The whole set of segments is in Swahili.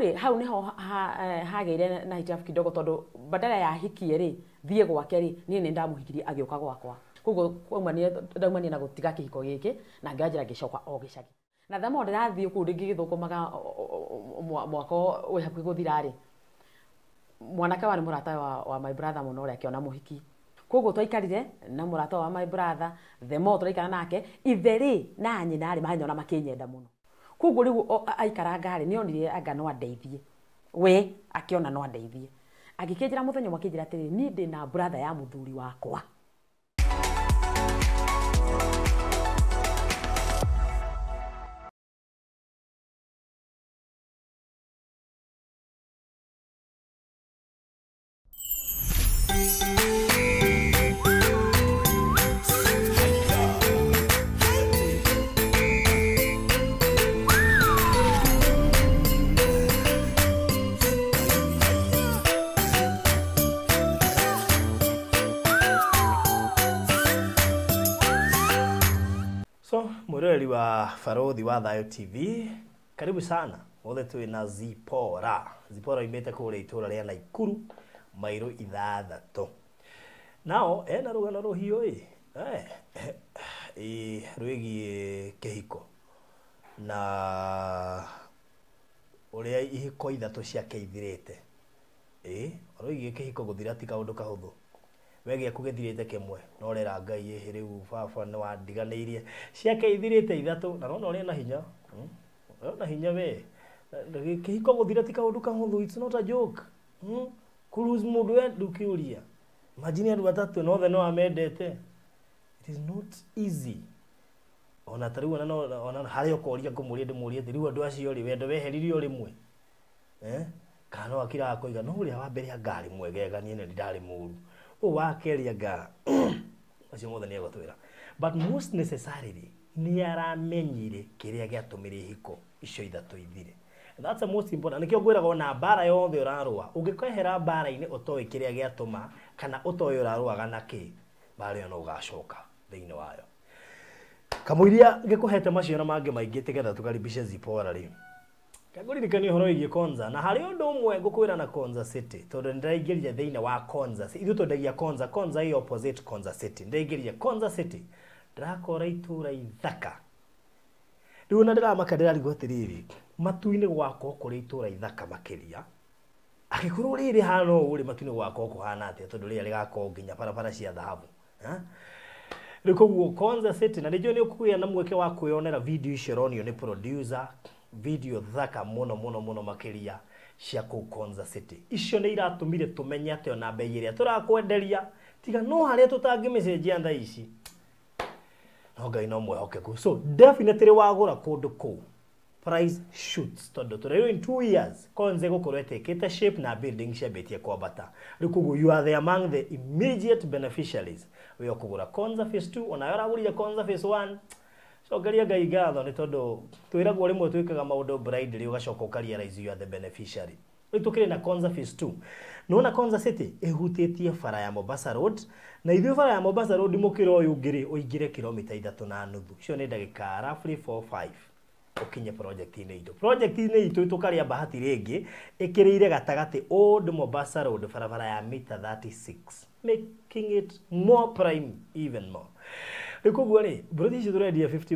ri hau niho hageire na hitiafu kidogo tondu badala ya hikie ri thie gwake ri ni ndamuhikirie agioka gwakwa koguo kwaumania ndaumania na gutiga kihiko giki na nganjira gicoka o gicagi na thamo ndirathie ku ringi githukumaga mwako we hakuhi guthira ri mwanake wari murata wa my brother muno ri akiona muhiki koguo twaikarire na murata wa my brother the more turaikara nake itheri na nyina ri mahanyona makinyenda muno koguo riu aikara ngari ni onire anga no andeithie we akiona no andeithie agikinjira muthenya mwakinjira atiri ni ndi na brother ya muthuri wakwa Mureli wa Farodhi wa Thayo TV, karibu sana. Wothe tuwe na Zipora. Zipora imete kule itura ria Naikuru, mairo 6. Nao ena rugano ruhio rwigi kihiko. Na uria ihiko 3 ciake ithirite. Rwigi kihiko guthira ti kaundu kahuthu. Wege kugethirite kemwe no rera Ngai riu baba ni wandiganirie ciake ithirite 3 na no ri na hinya na hinya we kihiko guthira ti kaundu kahuthu it's not a joke kuruz mundu ndukiuria imagine andu 3 no the no amendete it is not easy ona tariu ona hari okoria kumuria ndimuria riu andu acio ri wendo weheririo rimwe kana akira koiga no uria wa mbere ngari mwegega nie ni ndari muru wa keria ga acio mothe ni agotwira but most necessarily ni aramenyire kiria giatumire hiko icio 3 ithire that's the most important nikio gwiraga ona bara yothe urarua ungikwehera bara ini utoe kiria giatuma kana utoe uraruaga naki bara yo no ugacoka thiini wayo kamuiria ngikuhete maciaro mangi maingi tigetha tukaribishe Zipora ri kaguririkani horo igie Konza na hari undu umwe ngukwira na Konza City tondu ndiraingiria thiini wa Konza ithu tondagia Konza hi opposite Konza City ndiraingiria Konza City ndrakora itura ithaka riu na ndiramaka ndirarigo tiriri matuini gwako kuri itura ithaka makiria agikuru riri hano uri matuini gwako kuhana atia tondu ria rigako nginya barabara cia dhahabu rikoguo Konza City na ndijo ni ukuya na mweke wa kuyonera video icio ronio ni producer video thaka muno makiria cia ku Konza City icio ni iratumire tumenye ate ona bei iria turakwenderia tiga no haria tutangimicenjia tha ici no Ngai no mwehokeku so definitely wagura kundu ku price shoots tondu turiyo in 2 years Konza gukorwo etekete shape na building cia betie kwambata rikugu you are the among the immediate beneficiaries we okugura Konza phase 2 ona yoragurire Konza phase 1 so garia Ngai gatho ni tondu twiragwo rimwe twikaga maundu blindly ugacoka ukarealize you are the beneficiary ritukire na Konza phase 2 nona Konza City ehutitie bara ya Mombasa Road na ithuĩ bara ya Mombasa Road mukiro uyu ngiri uingire kilomita 3.5 cio ni ndagika roughly 4-5 ukinye project-ini itu tukaria bahati ringi ikirire gatagati Old Mombasa Road bara ya mita 36 making it more prime even more rikugu ri brother turedia 50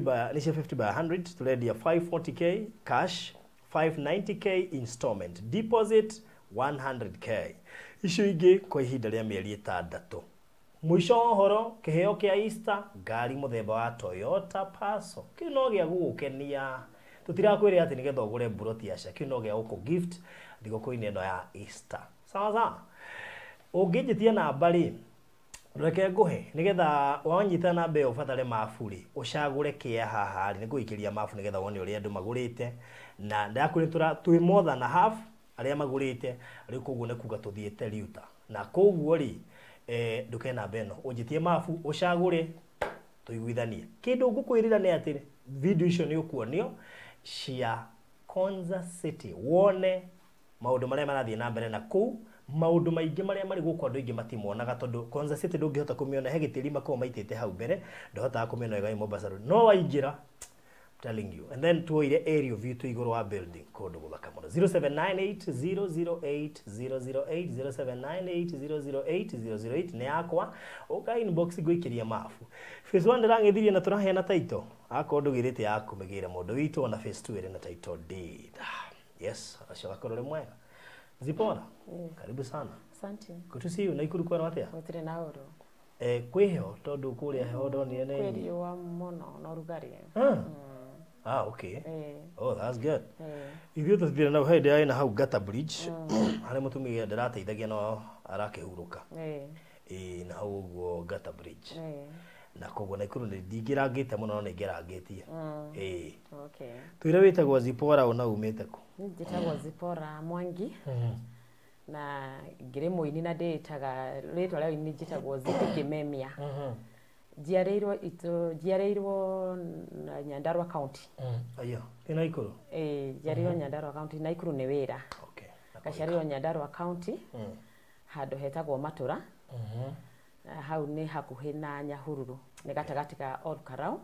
by 100 turedia 540k cash 590k installment deposit 100k icio ingi kwa ihinda ria mieri 6 mwisho horo kiheo kia Easter ngari muthemba wa Toyota Passo kino gia gukenia tutirakwire ati nigetha ugure buroti aca kino gia guku gift thigũkũ-inĩ ino ya Easter sawa ungijitia namba ri reke nguhe nigetha wanyita namba iyo ubatare mabu ri ucagure kia haha ri niguikiria mabu nigetha wone uria andu magurite na ndakuretura twi more than half aria magurite ri koguo ne kuga tuthiete liuta na koguo ri nduke namba ino unjitie mabu ucagure tuiguithanie kindu ngukwirira ni ati video icio ni ukuonio cia Konza City wone maundu maria marathie na mbere na ku maundu maingi maria mari guku andu ingi matimonaga tondu Konza City ndungihota kumiona he gitiri makoma maitite hau mbere ndohota kumiona ega Mombasa Road no waingira telling you. And then tuoire area view tu iguru wa building code guthaka muno 0798008008 ne yakwa uka inbox gwikiria mafu. Phase 1 ndirangithirie na turaheana title akondo girite yaku megire mundu witu ona phase 2 iri na title deed. Yes, acio gakorore mwega. Zipora, karibu sana. Asante. Kutusi Naikuru kwa watia? Gutire na uru. Kwiheo tondu kuria heho ndonire ni. Kwiriwa muno no rugari. Okay. Oh, that's good. Ithuĩ tũthire na hĩndĩ ya ina hau Gata Bridge. Harĩa mũtumia ndĩrateithagia no arakĩhurũka. Na hau ũguo Gata Bridge. Na koguo Naikuru ndingĩrangĩte mũno no nĩngĩrangĩtie. Okay. Twĩre wĩtagwo Zipora ona umĩte kũ? Njĩtagwo Zipora Mwangi. Na ngĩrĩ mũini na ndĩtaga rĩtwa rĩa ũini njĩtagwo Ziti Kimemia. Njiarĩirwo na Nyandarua County. Aya, ĩ Naikuru? Njiarĩirwo Nyandarua County, Naikuru nĩ wĩra. Okay. Gaciarĩirwo Nyandarua County. Handũ hetagwo Matura. Hau nĩ hakuhĩ na Nyahururu. Nĩ gatagatĩ ka Olkarau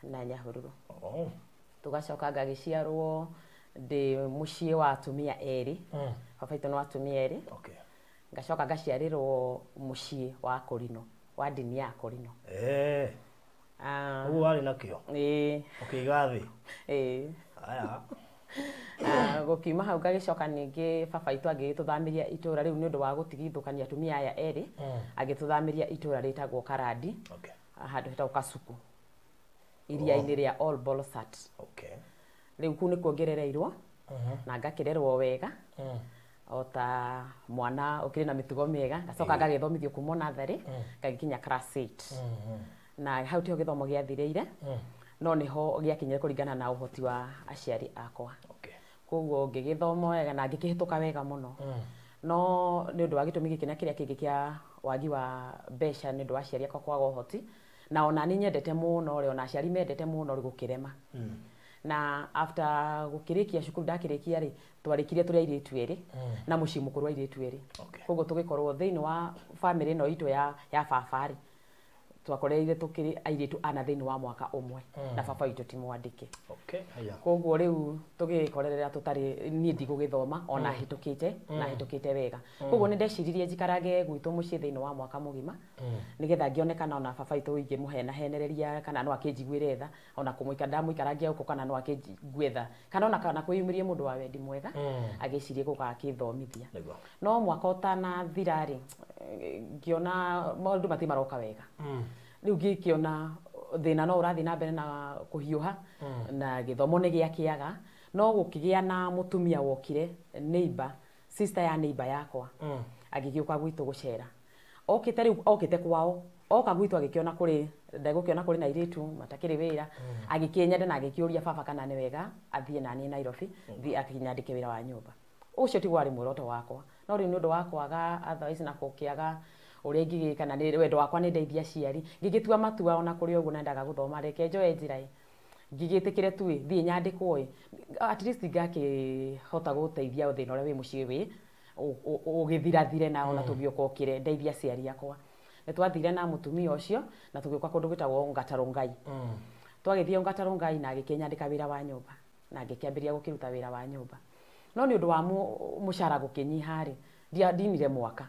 na Nyahururu. Tugacoka ngagĩciarwo ndĩ mũciĩ wa atumia erĩ. Baba witũ nĩ wa atumia erĩ. Okay. Ngacoka ngaciarĩrwo mũciĩ wa Kũrino, wa ndini ya Kũrino. Ũguo warĩ nakĩo? Ũkĩiga thĩ? Aya. Gũkiuma hau ngagĩcoka ningĩ baba witũ agĩtũthamiria itũũra rĩu nĩ ũndũ wa gũtigithũkania atumia aya erĩ. Agĩtũthamiria itũũra rĩtagwo Karandi. Handũ hetagwo Kasuku. Iria-inĩ rĩa All Bolsat. Rĩu kũu nĩkuo ngerereirwo na ngakĩrerwo wega. Ota mwana ũkĩrĩ na mĩtugo mĩega, ngacoka ngagĩthomithio kuma natharĩ ngagĩkinya class 8. Na hau tiho gĩthomo gĩathirĩire, no nĩho gĩakinyire kũringana na ũhoti wa aciari akwa. Koguo ngĩgĩthoma wega na ngĩkĩhĩtũka wega mũno. No nĩ ũndũ wa gĩtũmi gĩkĩ na kĩrĩa kĩngĩ kĩa wagi wa mbeca nĩ ũndũ wa aciari akwa kwaga ũhoti, na ona niĩ nyendete mũno rĩo na aciari mendete mũno gũkĩrema. Na after gũkĩrĩkia cukuru ndakĩrĩkia rĩ twarĩkirie tũrĩ airĩtu erĩ na mũciĩ mũkũrũ wa airĩtu erĩ. Koguo tũgĩkorwo thĩinĩ wa family ĩno itũ ya baba rĩ twakoreire tũkĩrĩ airĩtu ana thĩinĩ wa mwaka ũmwe na baba witũ ti mwandĩke. Koguo rĩu tũgĩkorerera tũtarĩ niĩ ndigũgĩthoma ona hĩtũkĩte wega. Koguo nĩ ndeciririe njikarange gwitũ mũciĩ thĩinĩ wa mwaka mũgima nĩgetha ngĩonekana ona baba witũ ingĩmũhenereria kana no akĩnjiguĩre tha ona kũmũikara ndamũikarangia gũkũ kana no akĩnjigue tha kana ona kana kwĩyumĩrie mũndũ wa wendi mwega agĩcirie gũka akĩthomithia. No mwaka ũtanathira rĩ ngĩona maũndũ mati maroka wega. Rĩu ngĩkĩona thĩna no ũrathiĩ na mbere na kũhiũha na gĩthomo nĩ gĩakĩaga no gũkĩgĩa na mũtumia wokire neighbor sister ya neighbor yakwa agĩgĩũka gwitũ gũcera. Okĩte rĩu okĩte kwao oka gwitũ agĩkĩona kũrĩ ndagũkĩona kũrĩ na airĩtu matakĩrĩ wĩra agĩkĩnyenda na agĩkĩũria baba kana nĩ wega athiĩ na niĩ Nairobi akinyandĩke wĩra wa nyũmba. Ũcio ti warĩ muoroto wakwa no rĩu nĩ ũndũ wa kwaga otherwise na gũkĩaga ũrĩa ingĩgĩka na wendo wakwa nĩ ndeithia aciari ngĩgĩtua matua ona kũrĩ ũguo nendaga gũthoma reke njoe njĩra ngĩgĩtĩkĩre tu thiĩ nyandĩkwo at least ngakĩhota gũteithia thĩna ũrĩa wĩ mũciĩ wĩ ũgĩthirathire na ona tũgĩũka ũkĩre ndeithia aciari akwa. Nĩ twathire na mũtumia ũcio na tũgĩũka kũndũ gwĩtagwo Ngataro Ngai. Twagĩthiĩ Ngataro Ngai na agĩkĩnyandĩka wĩra wa nyũmba na ngĩkĩambĩrĩria gũkĩruta wĩra wa nyũmba. No nĩ ũndũ wa mũcara gũkĩnyiha rĩ ndinire mwaka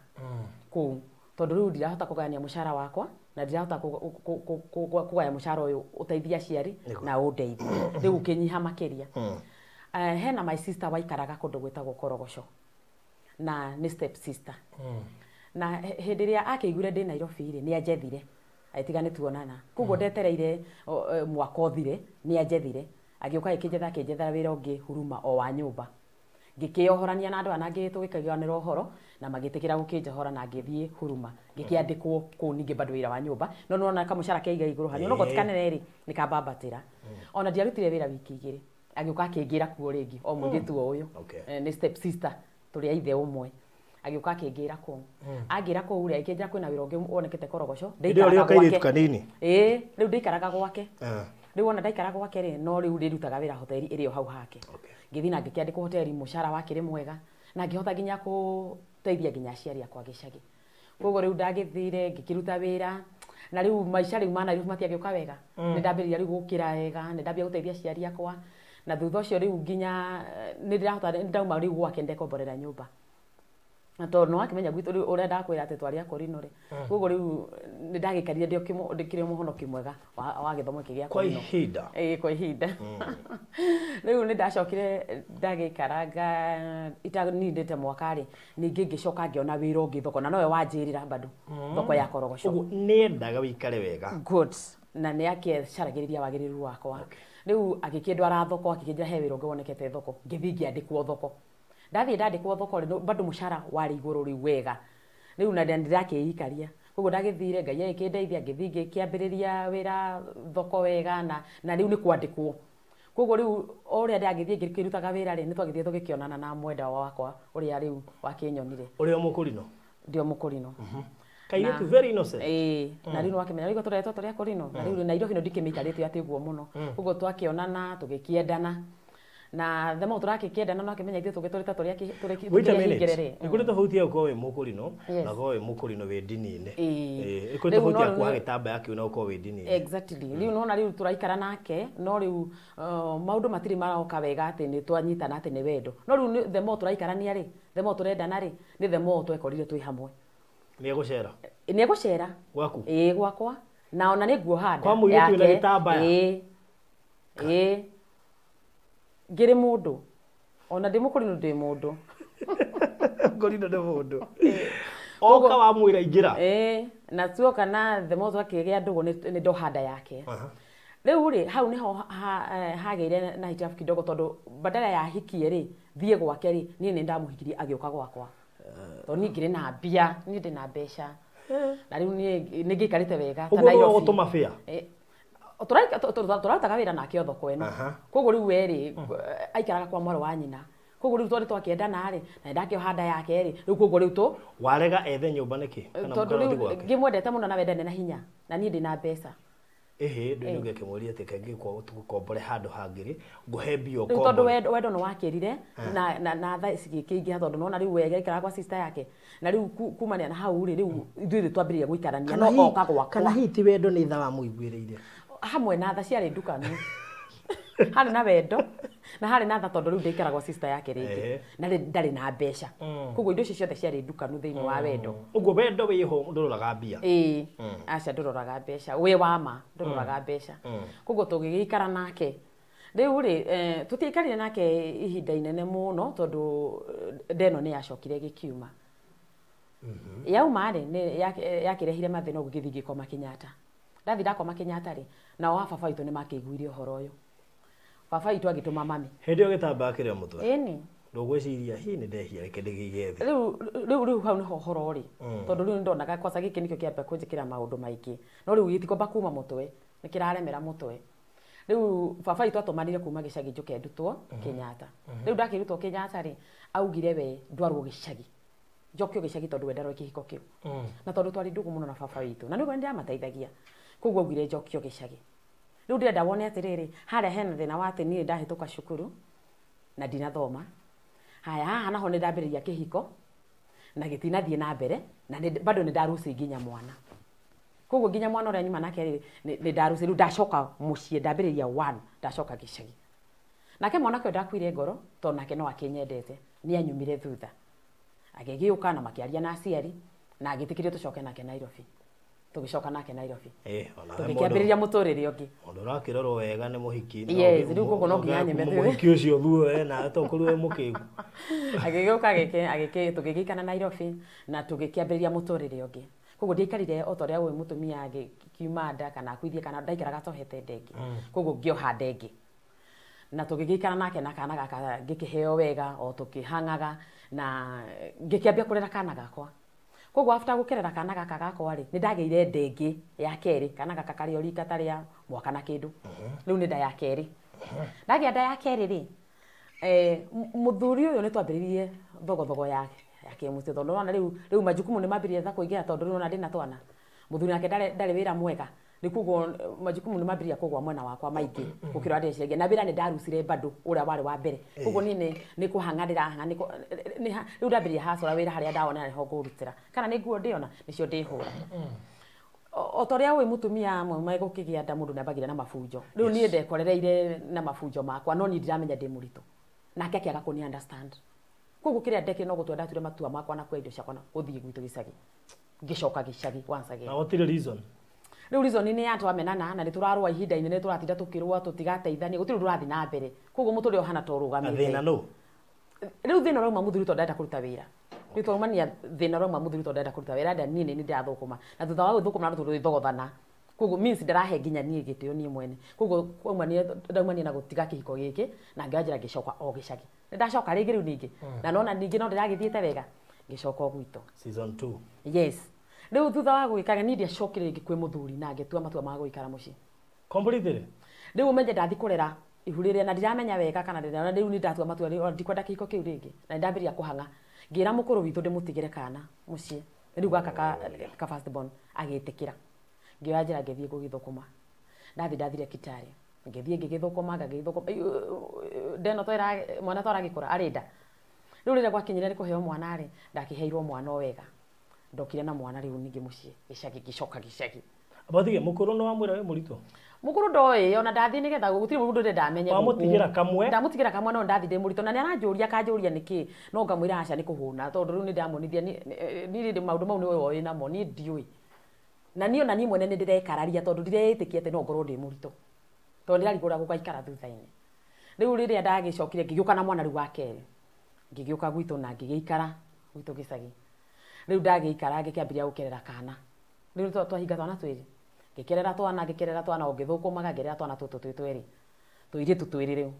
kũu tondũ rĩu ndirahota kũgayania mũcara wakwa na ndirahota kũgaya mũcara ũyũ ũteithia aciari na ũndeithie rĩu ũkĩnyiha makĩria. Hena my sister waikaraga kũndũ gwĩtagwo Korogoco na nĩ step sister. Na hĩndĩ ĩrĩa akĩiguire ndĩ Nairobi rĩ nĩ anjethire agĩtiga nĩ tuonana. Koguo ndetereire mwaka ũthire nĩ anjethire agĩũka akĩnjethera wĩra ũngĩ Huruma o wa nyũmba. Ngĩkĩohorania na andũ ana angĩ tũgĩkĩganĩra ũhoro na magĩtĩkĩra gũkĩnjohora na ngĩthiĩ Huruma ngĩkĩandĩkwo kũu ningĩ bado wĩra wa nyũmba no nona kamũcara kĩiga igũrũ hanini no gũtikanĩre rĩ nĩ kambabatĩra ona ndiarutire wĩra wiki igĩrĩ agĩũka akĩngĩra kuo rĩngĩ o mũirĩtu ũyũ nĩ step sister tũrĩ a ithe ũmwe agĩũka akĩngĩra kũu angĩra kũu rĩ akĩnjĩra kwĩna wĩra ũngĩ wonekete Korogoco rĩu ndaikaraga gwake rĩu ona ndaikaraga gwake rĩ no rĩu ndĩrutaga wĩra hoteli ĩrĩ o hau hake ngĩthiĩ na ngĩkĩandĩkwo hoteli mũcara wakĩrĩ mwega na ngĩhota nginya gũteithia nginya aciari akwa gĩcagi. Koguo rĩu ndagĩthire ngĩkĩruta wĩra na riu maica riu mana riu matiagĩũka wega nĩ ndambĩrĩria riu gũkĩra wega nĩ ndambia gũteithia aciari akwa na thutha ũcio riu nginya nĩ ndĩrahota ndauma riu gwake ndekomborera nyũmba na tondũ nĩ wakĩmenya gwitũ rĩu ũrĩa ndakwĩra atĩ twarĩ akorino rĩ koguo rĩu nĩ ndagĩkarire ndĩkĩrĩ mũhonoki mwega wa gĩthomo gĩkĩ gĩa kwa ihinda kwa ihinda rĩu nĩ ndacokire ndagĩkaranga itanindĩte mwaka rĩ ningĩ ngĩcoka ngĩona wĩra ũngĩ thoko na nowe wanjĩrĩra bado thoko ya korogoco ũguo nĩ endaga wĩikare wega good na nĩ akĩcaragĩrĩria wagĩrĩru wakwa rĩu agĩkĩndwara thoko akĩnjĩra he wĩra ũngĩ wonekete thoko ngĩthiĩ ngĩandĩkwo thoko ndathiĩ ndandĩkwo thoko rĩ bado mũcara warĩ igũrũ rĩu wega rĩu na ndĩrakĩikaria koguo ndagĩthire Ngai agĩkĩndeithia ngĩthiĩ ngĩkĩambĩrĩria wĩra thoko wega na rĩu nĩ kwandĩkwo koguo rĩu ũrĩa ndagĩthiĩ ngĩrutaga wĩra rĩ nĩ twagĩthiĩ tũgĩkĩonana na mwenda wakwa ũrĩa rĩu wakĩnyonire ũrĩa mũkũrino ndio mũkũrino kairĩtu very innocent na rĩu wakĩmenya rĩu tũretwo tũrĩa kũrino na rĩu Nairobi no ndikĩmĩikarĩte atĩ ũguo mũno koguo twakĩonana tũgĩkĩendana na themo turakĩkĩendana no akĩmenya ithuĩ tũgĩtũrĩte tũrĩa nĩ kũrĩ tofauti ya gũkorwo wĩ mũkũrino na gũkorwo wĩ mũkũrino wĩ ndini-inĩ nĩ kũrĩ tofauti ya kuoha gĩtambaya kĩu na gũkorwo wĩ ndini-inĩ exactly rĩu nona rĩu tũraikara nake no rĩu maũndũ matirĩ maroka wega atĩ nĩ twanyitana atĩ nĩ wendo no rĩu themo tũraikarania rĩ themo tũrendana rĩ nĩ themo twekorire twĩ hamwe nĩ egũcera gwaku gwakwa na ona nĩ nguoha nda kwa mũirĩtu wĩna gĩtambaya ngĩrĩ mũndũ ona ndĩ mũkũrino ndĩ mũndũ mũkũrino ndĩ mũndũ oka wa mwĩra ingĩra na tuoka na themo twakĩgĩa ndũgũ nĩ ndoha nda yake rĩu rĩ hau nĩho hagĩire na hitilafu kidogo tondũ badala ya hikie rĩ thiĩ gwake rĩ niĩ nĩ ndamũhikirie agĩũka gwakwa tondũ niĩ ngĩrĩ na mbia niĩ ndĩ na mbeca na rĩu nĩ ngĩikarĩte wega ta Nairobi ũguo gũtũma bĩa tũrarutaga wĩra nake thoko ĩno koguo rĩu we rĩ aikaraga kwa mwarĩ wa nyina koguo rĩu twarĩ twakĩendana rĩ na ndakĩoha nda yake rĩ rĩu koguo rĩu warega ethe nyũmba nĩkĩ tondũ rĩu ngĩmwendete mũno na wendane na hinya na niĩ ndĩ na mbeca ndĩ ngĩkĩmũria atĩ kaingĩ tũkombore handũ hangĩrĩ ngũhe mbia ũkombore rĩu tondũ wendo nĩ wakĩrire na tha cigĩkĩingĩha tondũ nona rĩu wega ikaraga kwa sister yake na rĩu kumania na hau rĩ rĩu ithuĩ twambĩrĩria gũikarania no oka gwakwa kana hihi ti wendo nĩ tha wa mũiguĩrĩire hamwe na tha ciarĩ ndukanu harĩ na wendo na harĩ na tha tondũ rĩu ndaikaragwo sister yake rĩngĩ na ndarĩ na mbeca koguo indo icio ciothe ciarĩ ndukanu thĩinĩ wa wendo ũguo wendo wĩho ndũroraga mbia aca ndũroraga mbeca wĩ wama ndũroraga mbeca koguo tũgĩgĩikara nake rĩu rĩ tũtiaikarire nake ihinda inene mũno tondũ ndeno nĩ yacokire gĩkiuma yauma rĩ yakĩrehire mathĩna ũguo gĩthiĩ ngĩkoma Kenyatta ndathi ndakoma Kenyatta rĩ nao wa baba witũ nĩ makĩiguire ũhoro ũyũ baba witũ agĩtũma mami hĩndĩ ĩyo gĩtambaya kĩrĩa mũtwe ĩni ndũgwĩciria hihi nĩ ndehia reke ndĩgĩige thĩ rĩu hau nĩho ũhoro rĩ tondũ rĩu nĩndonaga kwaca gĩkĩ nĩkĩo kĩambia kũnjĩkĩra maũndũ maingĩ no rĩu gĩtikomba kuma mũtwe nĩ kĩraremera mũtwe rĩu baba witũ atũmanire kuma gĩcagi njũke ndutwo Kenyatta rĩu ndakĩrutwo Kenyatta rĩ augire we ndwarwo gĩcagi njokio gĩcagi tondũ we ndarĩ kĩhiko kĩu na tondũ twarĩ ndũgũ mũno na baba witũ na nĩguo ndĩramateithagia koguo augire njokio gĩcagi rĩu ndĩrenda wone atĩrĩrĩ harĩa hena thĩna wa atĩ niĩ ndahĩtũka cukuru na ndinathoma haya haha naho nĩ ndambĩrĩria kĩhiko na gĩtinathiĩ na mbere na bado nĩ ndaruci nginya mwana koguo nginya mwana ũrĩa nyuma nake nĩ ndaruci rĩu ndacoka mũciĩ ndambĩrĩria 1 ndacoka gĩcagi nake mwanake ndakuire ngoro tondũ nake no akĩnyendete nĩ anyumire thutha agĩgĩũka na makĩaria na aciari na agĩtĩkĩrio tũcoke nake Nairobi tũgĩcoka nake Nairobi tũgĩkĩambĩrĩria mũtũrĩre ũngĩ mũndũ ũrakĩrorwo wega nĩ mũhiki rĩu koguo no nginya nyeme mũhiki ũcio thuo na tokorwo wĩ mũkĩgu agĩgĩũka tũgĩgĩikana Nairobi na tũgĩkĩambĩrĩria mũtũrĩre ũngĩ koguo ndiaikarire o ta ũrĩa wĩ mũtumia agĩkiuma nda kana akuithie kana ndaikaraga tohete ndengĩ koguo ngĩoha ndengĩ na tũgĩgĩikara nake na kana gaka ngĩkĩheo wega o tũkĩhangaga na ngĩkĩambia kũrera kana gakwa koguo after gũkerera kana gaka gakwa rĩ nĩ ndagĩire ndengĩ ya kerĩ kana gaka karĩ o rika tarĩa mwaka na kĩndũ rĩu nĩ nda ya kerĩ ndagĩa nda ya kerĩ rĩ mũthuri ũyũ nĩ twambĩrĩirie thogothogo ya kĩmũciĩ tondũ nona rĩu majukumu nĩ mambĩrĩrie tha kũingĩra tondũ rĩu ona ndĩna twana mũthuri nake ndarĩ wĩra mwega nĩ koguo majukumu nĩ mambĩrĩria kũgwa mwena wakwa maingĩ gũkĩra ndĩreciria na wĩra nĩ ndarucire bado ũrĩa warĩ wa mbere koguo niĩ nĩ kũhanga ndĩrahanga rĩu ndambĩrĩria hacora wĩra harĩa ndawona nĩho ngũrutĩra kana nĩ nguo ndĩona nĩcio ndĩhũra o toria we mutumia amwe megũkĩgĩa nda mũndũ nĩambagĩrĩria na mafunjo rĩu niĩ ndekorereire na mafunjo makwa no niĩ ndiramenya ndĩ mũritũ nake akĩaga kũni understand koguo kĩrĩa ndekire no gũtua ndatũire matua makwa na kwa indo ciakwa na gũthiĩ gwitũ gĩcagi ngĩcoka gĩcagi once again. Na gũtirĩ reason. Rĩu reason nĩ ya twamenana na nĩtũrarũa ihinda inene tũratinda tũkĩrũa tũtigateithania gũtirĩ ũrathi na mbere koguo mũtũrĩ ohana to rũgamĩte. Thĩna no. Rĩu thĩna rauma mũthuri to ndenda kũruta wĩra. Rĩu twaumania thĩna rauma mũthuri to ndenda kũruta wĩra nda niĩ nĩ ndĩrathũkũma na thutha wa gũthũkũma na tũgĩthogothana koguo means ndĩrahe nginya niĩ gĩtĩo niĩ mwene koguo ndaumania na gũtiga kĩhiko gĩkĩ na ngĩanjĩra ngĩcoka o gĩcagi nĩndacoka rĩngĩ rĩu ningĩ na nona ningĩ no ndĩragĩthiĩte wega ngĩcoka o gwitũ season 2. Yes. Rĩu thutha wa gwĩkaga niĩ ndiacokire rĩngĩ kwĩ mũthuri na ngĩtua matua ma gũikara mũciĩ. Completely. Rĩu ũmenye ndathi kũrera ihu rĩrĩa na ndiramenya wega kana ndĩrona rĩu nĩ ndatua matua ndikwenda kĩhiko kĩu rĩngĩ na ndambĩrĩria kũhanga ngĩra mũkũrũ witũ ndĩmũtigĩre kana mũciĩ rĩu gaka ka first born agĩtĩkĩra ngĩoya njĩra ngĩthiĩ gũgĩthũkũma ndathire Kitale ngĩthiĩ ngĩgĩthũkũma ndeno twera mwana twaragĩkũra arĩnda rĩu rĩrĩa gwakinyire nĩ kũheo mwana rĩ ndakĩheirwo mwana o wega ndokire na mwana rĩu ningĩ mũciĩ gĩcagi gĩcoka gĩcagi. Abathige mũkũrũ no wamwĩra we mũritũ. Mũkũrũ ndoĩ ona ndathi nĩgetha gũtirĩ mũndũ ndamenye wamutigĩra kamwe. Ndamutigĩra kamwe no ndathi ndĩ mũritũ na nĩ aranjũria kanjũria nĩkĩ no ngamwĩra aca nĩ kũhũna tondũ rĩu nĩ ndamonithia niĩ ndĩ maũndũ mau nĩ we woĩ namo niĩ ndiũĩ na niĩ ona niĩ mwene nĩ ndĩrekararia tondũ ndiretĩkia atĩ no ngorwo ndĩ mũritũ tondũ nĩrarigũra gũgaikara thutha-inĩ. Rĩu rĩrĩa ndagĩcokire ngĩgĩũka na mwana rĩu wa kerĩ ngĩgĩũka gwitũ na ngĩgĩikara gwitũ gĩcagi. Rĩu ndagĩikara ngĩkĩambĩrĩria gũkerera kana rĩu twahinga twana twĩrĩ ngĩkerera twana ũngĩthũkũmaga ngĩrera twana tũtũ twĩrĩ tũirĩtu twĩrĩ rĩu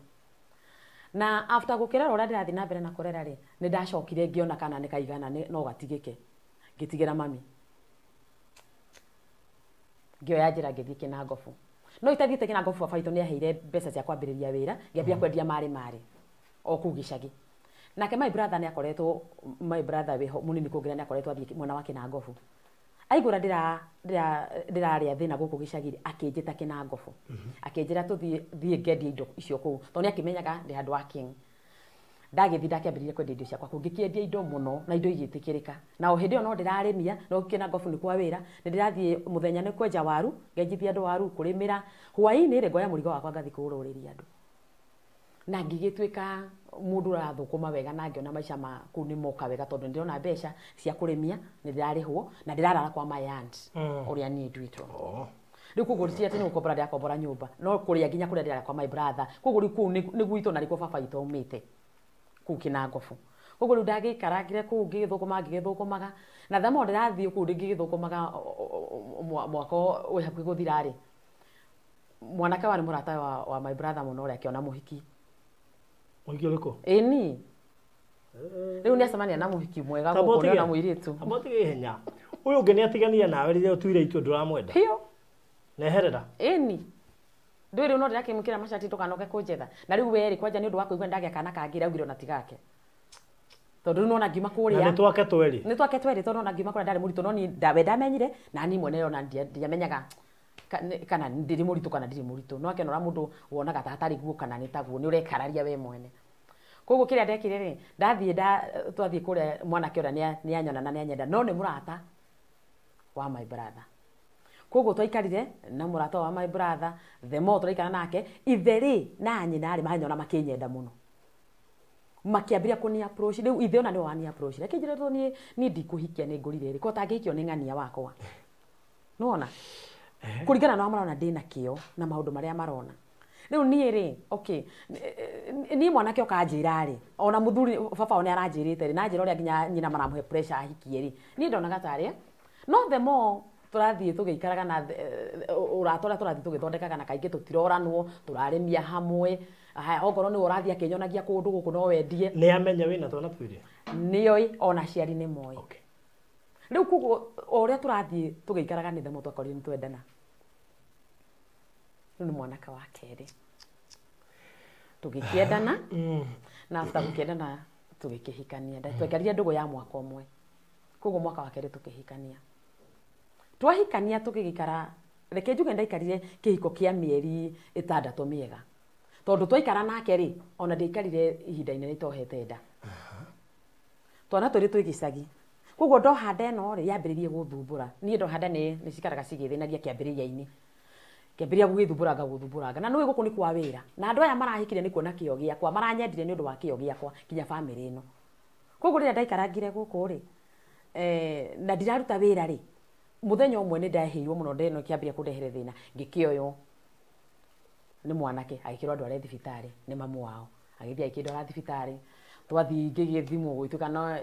na after gũkerera ũrĩa ndĩrathiĩ na mbere na kũrera rĩ nĩ ndacokire ngĩona kana nĩ kaigana no gatigĩke ngĩtigĩra mami ngĩoya njĩra ngĩthiĩ Kĩnangobu no itathiĩte Kĩnangobu baba witũ nĩ aheire mbeca cia kwambĩrĩria wĩra ngĩambia kwendia marĩ o kũu gĩcagi nake my brother nĩ akoretwo my brother weho mũnini kũngira nĩ akoretwo athiĩ mwena wa Kĩnangobu aigũra ndĩrarĩa thĩna gũkũ gĩcagi akĩnjĩta Kĩnangobu akĩnjĩra tũthiĩ ngendia indo icio kũu tondũ nĩ akĩmenyaga ndĩ handũ wa King. Ndagĩthiĩ ndakĩambĩrĩria kwendia indo ciakwa kũu ngĩkĩendia indo mũno na indo igĩtĩkĩrĩka na o hĩndĩ ĩyo no ndĩrarĩmia no Kĩnangobu nĩ kwa wĩra nĩ ndĩrathiĩ mũthenya nĩ kwenja waru ngenjithia andũ waru kũrĩmĩra hwaĩ-inĩ rĩ ngoya mũrigo wakwa ngathi kũũrũrĩria andũ na ngĩgĩtuĩka mũndũ ũrathũkũma wega na ngĩona maica ma kũu nĩ moka wega tondũ ndĩrona mbeca cia kũrĩmia nĩ ndĩrarĩhwo na ndĩrarara kwa my aunt ũrĩa niĩ nduĩtwo. Rĩu kũguo ti atĩ nĩ gũkombora ndĩrakombora nyũmba no kũrĩa nginya kũrĩa ndĩrara kwa my brother kũguo rĩu kũu nĩ gwitũ na rĩkuo baba witũ aumĩte kũu Kĩnangobu. Kũguo rĩu ndagĩikarangire kũu ngĩgĩthũkũmaga na thamo ndĩrathiĩ kũu ngĩgĩthũkũmaga mwaka wĩ hakuhĩ gũthira rĩ mwanake wa nĩ mũrata wa my brother mũno ũrĩa akĩona mũhiki. Mũhiki ũrĩkũ? Ĩni rĩu nĩ acemania na mũhiki mwega gũkũ na mũirĩtu. Abatige ihenya ũyũ ũngĩ nĩ atiganire nawe rĩrĩa ũtuire itua ndũramwenda neherera. Ĩni ndũĩ rĩu no ndĩrakĩmwĩkĩra macati ndũkanoke kũnjetha na rĩu we rĩ kwanja nĩ ũndũ wa kũigua ndagĩa kana kangĩ augire ona tigake tondũ rĩu nona ngiuma kũrĩa na nĩ twake tweri tondũ nona ngiuma kũrĩa ndarĩ mũritũ no niĩ ndawe ndamenyire na niĩ mwene ona ndiamenyaga kana ndĩrĩ mũritũ kana ndirĩ mũritũ no akenora mũndũ wonaga ta hatarĩ guo kana nĩ taguo nĩ ũrekararia we mwene. Koguo kĩrĩa ndekire rĩ twathiĩ kũrĩa mwanake ũrĩa nĩ anyona na nĩ anyenda no nĩ mũrata wa my brother. Koguo twaikarire na mũrata wa my brother the more tũraikara nake ithe rĩ na nyina rĩ manyona makĩnyenda mũno makĩambĩrĩria kũni approach rĩu ithe ona nĩ wani approach reke njĩre to niĩ ndikũhikia nĩ ngũrire rĩ ko tangĩhikio nĩ ng'ania wakwa nona kũringana na marona ndĩna kĩo na maũndũ marĩa marona rĩu niĩ rĩ okay niĩ mwanake ũkanjĩra rĩ ona mũthuri baba one aranjĩrĩte rĩ na njĩra ũrĩa nginya nyina maramũhe pressure ahikie rĩ niĩ ndonaga tarĩ no the more tũrathiĩ tũgĩikaraga na ũrata ũrĩa tũrathiĩ tũgĩthondekaga na kaingĩ tũtiroranwo tũrarĩmia hamwe okorwo nĩ ũrathiĩ akĩnyonagia kũndũ gũkũ no wendie nĩ amenya wĩna twana twĩrĩ nĩoĩ ona aciari nĩ moĩ. Rĩu koguo o ũrĩa tũrathiĩ tũgĩikaraga nĩ themo twakorire nĩ twendana rĩu nĩ mwanake wa kerĩ tũgĩkĩendana na after gũkĩendana tũgĩkĩhikania twaikarire ndũgũ ya mwaka ũmwe koguo mwaka wa kerĩ tũkĩhikania. Twahikania tũgĩgĩikara reke njuge ndaikarire kĩhiko kĩa mĩeri 6 mĩega tondũ twaikara nake rĩ ona ndaikarire ihinda inene itohete nda twana tũrĩ twĩ gĩcagi koguo ndohanda ĩno rĩ yambĩrĩrie gũthumbũra niĩ ndohanda nĩ cikaraga cigĩthĩnagia kĩambĩrĩria-inĩ kĩambĩrĩria gũgĩthumbũranga gũthumbũranga na nĩ gũkũ nĩ kwa wĩra na andũ aya marahikire nĩ kuona kĩo gĩakwa maranyendire nĩ ũndũ wa kĩo gĩakwa kinya bamĩrĩ ĩno koguo rĩrĩa ndaikarangire gũkũ rĩ na ndiraruta wĩra rĩ muthenya ũmwe nĩ ndaheirwo mũno ndeno kĩambĩrĩria kũndehere thĩna ngĩkĩoywo nĩ mwanake agĩkĩrwo andũ arĩa thibitarĩ nĩ mamu wao agĩthiĩ agĩkĩndwara thibitarĩ twathi ngĩgĩthimwo gwĩtuĩka no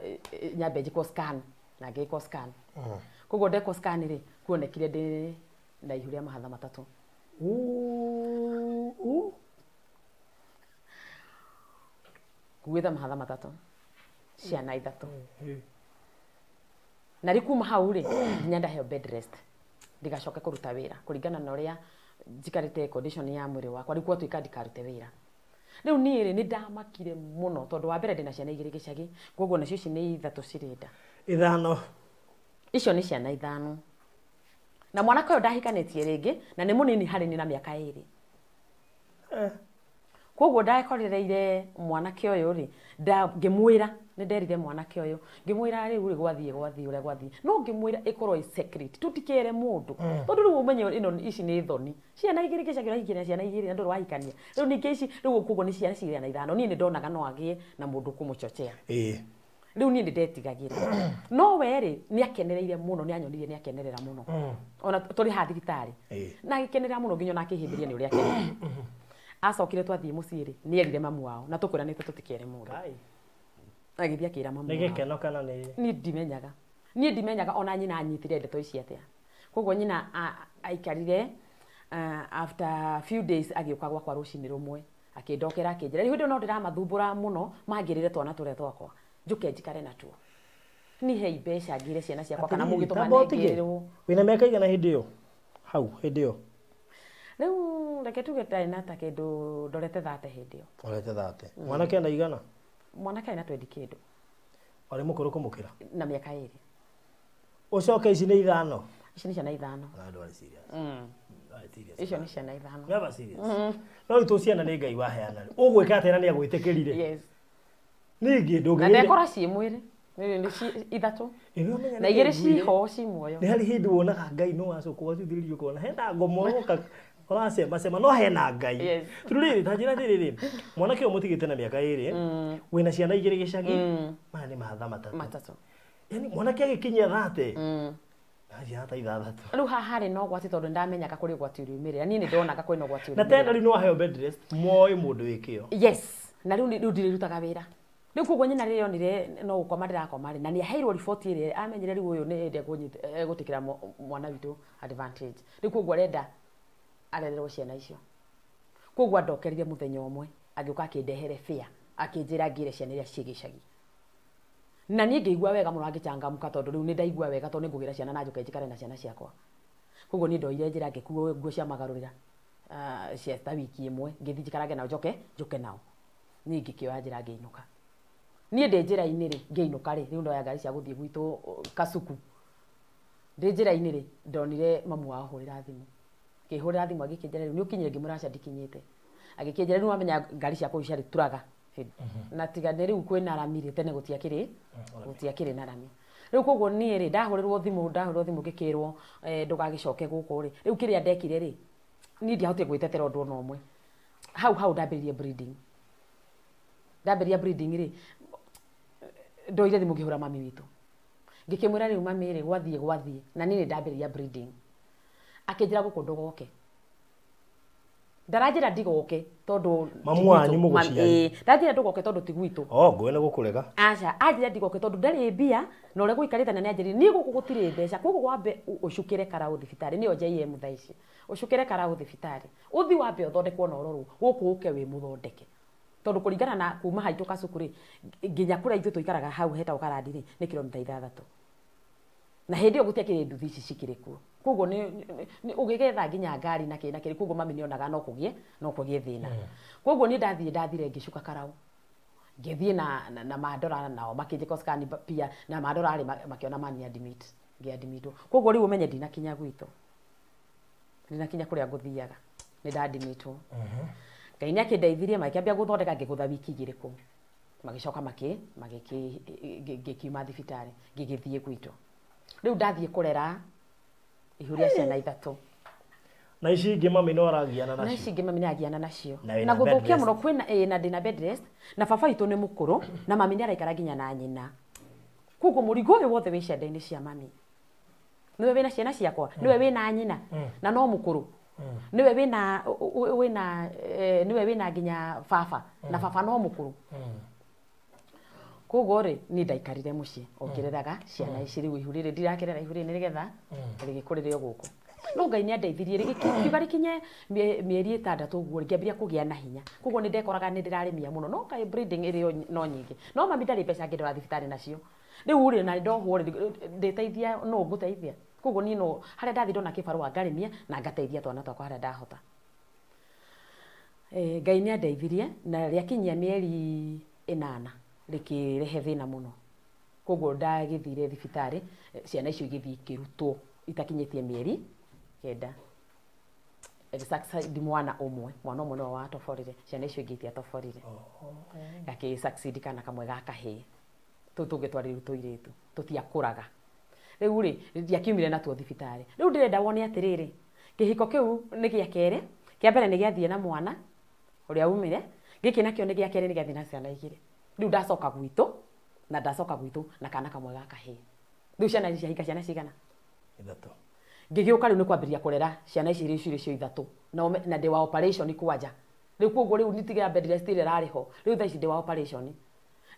nyambe njĩkwo scan na ngĩkwo scan koguo ndekwo scan rĩ kuonekire ndĩ na ihu rĩa mahatha matatũ kuwetha mahatha matatũ ciana ithatũ na rĩkuma hau rĩ nginya ndaheo bed rest ndigacoke kũruta wĩra kũringana na ũrĩa njikarĩte condition ya mwĩrĩ wakwa rĩu kwatuĩka ndikarute wĩra rĩu niĩ rĩ nĩ ndamakire mũno tondũ wa mbere ndĩna ciana igĩrĩ gĩcagi koguo nacio ici nĩ ithatũ cirĩnda ithano icio nĩ ciana ithano na mwanake ũyũ ndahikanĩtie rĩngĩ na nĩ mũnini harĩ niĩ na mĩaka 2 koguo ndakorereire mwanake ũyũ rĩ ngĩmwĩra nĩ nderire mwanake ũyũ ngĩmwĩra rĩu rĩ gwathiĩ ũrĩa gwathiĩ no ngĩmwĩra ĩkorwo ĩ secret tutikere mũndũ tondũ rĩu ũmenye ĩno ici nĩ thoni ciana igĩrĩ gĩcagi ũrahikania ciana igĩrĩ na ndũrĩ wahikania rĩu ningĩ ici rĩu koguo nĩ ciana cigana ithano niĩ nĩ ndonaga no agĩe na mũndũ kũmũchochea rĩu niĩ nĩ ndetigagĩra no we rĩ nĩ akenereire mũno nĩ anyonirie nĩ akenerera mũno ona tũrĩ ha thibitarĩ na agĩkenerera mũno nginya ona akĩhĩmbĩria nĩ ũrĩa akenerera acokire twathiĩ mũciĩ rĩ nĩ erire mamu wao na tũkũranĩte tũtikere mũndũ agĩthiĩ akĩra mamu wao nĩ gĩkeno kana niĩ ndimenyaga ona nyina anyitire ndeto ici atĩa koguo nyina aikarire after a few days agĩũka gwakwa rũcinĩ rũmwe akĩndokera akĩnjĩra rĩu no ndĩramathumbũra mũno mangĩrĩre twana tũrĩa twakwa njũke njikare natuo nihei mbeca ngĩre ciana ciakwa kana mũgĩtũma nengĩrĩrwo wĩna mĩaka igana hĩndĩ ĩyo hau hĩndĩ ĩyo rĩu reke tuge ta ĩna ta kĩndũ ndorete 30 hĩndĩ ĩyo ndorete 30 mwanake ena igana mwanake ena 20 kĩndũ arĩ mũkũrũ kũmũkĩra na mĩaka 2 ũcoke ici nĩ ithano ici nĩ ciana ithano andũ arĩ serious icio nĩ ciana ithano never serious no itu ciana nĩ Ngai waheana ũgwĩka atĩ na nĩ agwĩtĩkĩrire yes ningĩ ndũngĩ na ndekora ci mwĩrĩ nĩ ithatũ na igĩrĩ ciho ci muoyo nĩ harĩ hĩndĩ wonaga Ngai no wacoka ũgathuthuria ũkona hena ngomoka ũracema no hena Ngai turĩrĩ ta njĩra rĩrĩ mwanake ũyũ mũtigĩte na mĩaka 2 wĩna ciana igĩrĩ gĩcagi maya nĩ mahatha matatũ yani mwanake agĩkinyia 30 hata ithathatũ rĩu haha harĩ no gwati tondũ ndamenyaga kũrĩ gwati ũriumĩrĩra niĩ nĩ ndonaga kwĩna gwati ũriumĩrĩra na tena rĩu no aheo bed rest moĩ mũndũ wĩkĩo yes na rĩu ndirĩrutaga wĩra rĩu koguo nyina rĩrĩa onire no gũkoma ndĩrakoma rĩ na nĩ aheirwo riboti ĩrĩa amenyire rĩu ũyũ nĩ ende gũtĩkĩra mwana witũ advantage rĩu koguo arenda arererwo ciana icio koguo andokerire mũthenya ũmwe agĩũka akĩndehere fare akĩnjĩra ngĩre ciana iria ciĩ gĩcagi na niĩ ngĩigua wega mũno angĩchangamka tondũ rĩu nĩ ndaigua wega tondũ nĩ ngũgĩra ciana na njũke njikare na ciana ciakwa koguo niĩ ndoire njĩra ngĩkuo nguo cia magarũrĩra cia ta wiki ĩmwe ngĩthiĩ njikarange nao njoke nao niĩ ngĩkĩoya njĩra ngĩinũka niĩ ndĩ njĩra-inĩ rĩ ngĩinũka rĩ rĩu ndoya ngari cia gũthiĩ gwitũ Kasuku ndĩ njĩra-inĩ rĩ ndonire mamu wao hũrĩra thimũ ngĩhũrĩra thimũ agĩkĩnjĩra rĩu nĩ ũkinyire ngĩmũraca ndikinyĩte agĩkĩnjĩra rĩu wamenya ngari ciakwa ciarĩ turaga na tiga nĩ rĩu kwĩna rami rĩ tene gũtiakĩrĩ na rami rĩu koguo niĩ rĩ ndahũrĩrwo thimũ ngĩkĩrwo ndũgagĩcoke gũkũ rĩ rĩu kĩrĩa ndekire rĩ niĩ ndiahotire gwĩtetera ũndũ ona ũmwe hau ndambĩrĩrie breeding rĩ ndoire thimũ ngĩhũra mami witũ ngĩkĩmwĩra rĩu mami rĩ gwathiĩ na niĩ nĩ ndambĩrĩria breeding akĩnjĩra gũkũ ndũgoke ndaranjĩra ndigoke tondũ mamu wanyu mũgũciari ndaranjĩra ndũgoke tondũ ti gwitũ ngwene gũkũrega aca anjĩra ndigoke tondũ ndarĩ mbia na ũrĩa gũikarĩte na nĩ anjĩrire niĩ gũkũ gũtirĩ mbeca koguo wambe ũcukĩre karaũ thibitarĩ nĩyo JM thaa ici ũcukĩre karaũ thibitarĩ ũthi wambe ũthondekwo na ũrorwo gũkũ ũke wĩ mũthondeke tondũ kũringana na kuma haitũ Kasuku rĩ nginya kũrĩa ithuĩ tũikaraga hau hetagwo Karandi rĩ nĩ kilomita 6 na hĩndĩ ĩyo gũtiakĩrĩ nduthi ici cikĩrĩ kuo koguo nĩ ũgĩgetha nginya ngari na kĩrĩ koguo mami nĩonaga no kũgĩe thĩna koguo niĩ ndathire ngĩcuka karaũ ngĩthiĩ na mandora nao makĩnjĩka scan pia na mandora arĩ makĩona mani admit ngĩadmitwo koguo rĩu ũmenye ndinakinya gwitũ ndinakinya kũrĩa ngũthiaga nĩ ndaadmitwo Ngai nĩ akĩndeithirie makĩambia gũthondeka ngĩgũtha wiki 2 kũu magicoka gikiuma thibitarĩ gigithie gwitũ riu ndathie kurera ihuria ciana ithatu na ici ingĩ mami no aragiana nacio na ici ingĩ mami nĩ agiana nacio na gũthũkia mũno kwĩna na ndĩna bed rest na baba witũ nĩ mũkũrũ na mami nĩ araikara nginya na nyina koguo mũrigo ũyũ wothe wĩ ciande-inĩ cia mami niwe wĩna ciana ciakwa niwe wĩna nyina na no mũkũrũ niwe wĩna nginya baba na baba no mũkũrũ koguo rĩ niĩ ndaikarire mũciĩ ongereraga ciana ici rĩu ihu rĩrĩ ndirakĩrera ihu rĩrĩ nĩgetha rĩgĩkũrĩre o gũkũ no Ngai nĩ andeithirie rĩkiuga rĩkinye mĩeri 6 ũguo ngĩambia kũgĩa na hinya koguo nĩ ndekoraga nĩ ndĩrarĩmia mũno no Ngai breeding ĩrĩ no nyingĩ no mami ndarĩ mbeca ngĩndwara thibitarĩ nacio rĩu rĩ na ndohwo ndĩteithia no ngũteithia koguo niĩ no harĩa ndathi ndona kĩbarũa ngarĩmia na ngateithia twana twakwa harĩa ndahota Ngai nĩ andeithirie na rĩakinyia mĩeri 8 rĩkĩrehe thĩna mũno koguo ndagĩthire thibitarĩ ciana icio igĩthiĩ ikĩrutwo itakinyĩtie mĩeri 9 succeed mwana ũmwe no watoborire ciana icio ingĩ itiatoborire gakĩ succeed kana kamwe ga kahĩĩ tũu tũngĩ twarĩ tũirĩtu tũtiakũraga rĩu rĩ ndiakiumire natuo thibitarĩ rĩu ndĩrenda wone atĩrĩrĩ kĩhiko kĩu nĩ gĩa kerĩ kĩa mbere nĩ gĩathiĩ na mwana ũrĩa umire gĩkĩ nakĩo nĩ gĩa kerĩ nĩ gĩathiĩ na ciana igĩrĩ rĩu ndacoka gwitũ na kana kamwe ga kahĩĩ rĩu ciana ici ciahika ciana cigana 3 ngĩgĩũka rĩu nĩ kwambĩrĩria kũrera ciana ici irĩ cio 3 na ndĩ wa operation 4 rĩu koguo rĩu nĩtiga bed rest ĩrĩa ĩrarĩ ho rĩu thaa ici ndĩ wa operation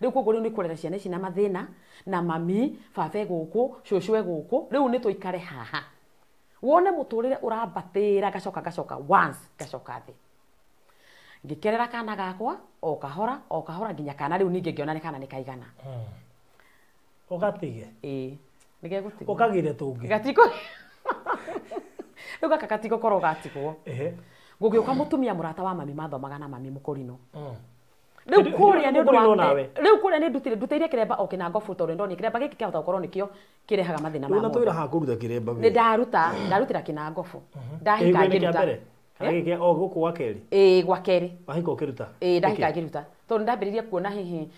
rĩu koguo rĩu nĩ kũrera ciana ici na mathĩna na mami baba gũkũ cũcũ gũkũ rĩu nĩ tũikare haha wone mũtũrĩre ũrambatĩra gacoka once gacoka thĩ ngĩkerera kana gakwa o kahora nginya kana rĩu ningĩ ngĩona nĩ kana nĩ kaigana ũgatige nĩgegũtigwo ũkagire tũngĩ gatiko rĩu gaka gatiko korwo gatigwo gũgĩũka mũtumia mũrata wa mami mathomaga na mami mũkũrinũ rĩu kũrĩa nĩ rĩu kũrĩa nĩ ndutĩire kĩremba o kĩna ngobu tondũ ndonire kĩremba gĩkĩ kĩahota gũkorwo nĩkĩo kĩrehaga mathĩna ma mũndũ twĩra ha kũruta kĩremba nĩ ndarutĩra kĩna ngobu ndahika ngĩruta Agĩkĩa o gũkũ gwa kerĩ gwa kerĩ wahika ũkĩruta ndahika ngĩruta tondũ ndambĩrĩirie kuona hihi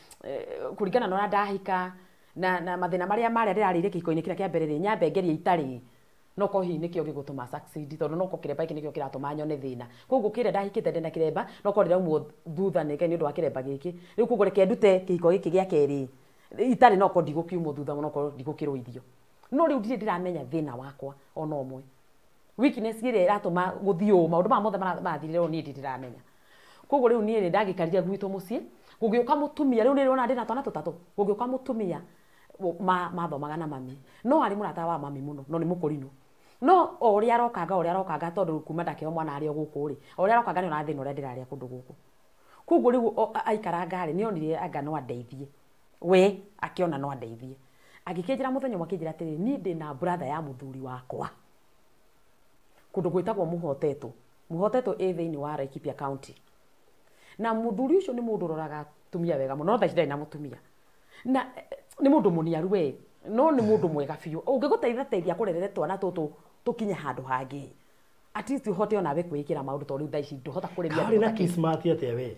kũringana na ndahika na mathĩna marĩa ndĩrarĩire kĩhiko-inĩ kĩrĩa kĩa mbere rĩ nyambe ngerie itarĩ no ko hihi nĩkĩo gĩgũtũma succeed tondũ no ko kĩremba gĩkĩ nĩkĩo kĩratũma nyone thĩna koguo kĩrĩa ndahikĩte ndĩ na kĩremba no ko ndĩraumwo thutha nĩ ũndũ wa kĩremba gĩkĩ rĩu koguo reke ndute kĩhiko gĩkĩ gĩa kerĩ itarĩ no ko ndigũkiumwo thutha no ko ndigũkĩrũithio no rĩu ndirĩ ndĩramenya thĩna wakwa ona ũmwe weakness ĩrĩa ĩratũma gũthiĩ maũndũ ma mothe marathirire niĩ ndiramenya koguo rĩu niĩ ndagĩkarire gwitũ mũciĩ gũgĩũka mũtumia rĩu nĩrĩona ndĩna twana tũtatũ gũgĩũka mũtumia mathomaga na mami no arĩ mũrata wa mami mũno no nĩ mũkũrinũ no o ũrĩa arokanga tondũ kuma ndakĩo mwana arĩ o gũkũ rĩ o ũrĩa arokanga nĩ ona thĩna ũrĩa ndĩrarĩa kũndũ gũkũ koguo rĩu aikaranga rĩ nĩ onire anga no andeithie we akĩona no andeithie agĩkĩnjĩra mũthenya ũmwe akĩnjĩra atĩrĩ niĩ ndĩ na brother ya mũthuri wakwa kũndũ gwĩtagwo Mũhotetũ ĩ thĩinĩ wa Laikipia County na mũthuri ũcio nĩ mũndũ ũroraga atumia wega mũno no thaa ici ndarĩ na mũtumia na nĩ mũndũ mũniaru we no nĩ mũndũ mwega biũ ũngĩgũteithia kũrerere twana tũtũ tũkinye handũ hangĩ at least ũhote onawe kwĩĩkĩra maũndũ tondũ rĩu thaa ici ndũhota kũrĩria harĩ na kismart atĩa we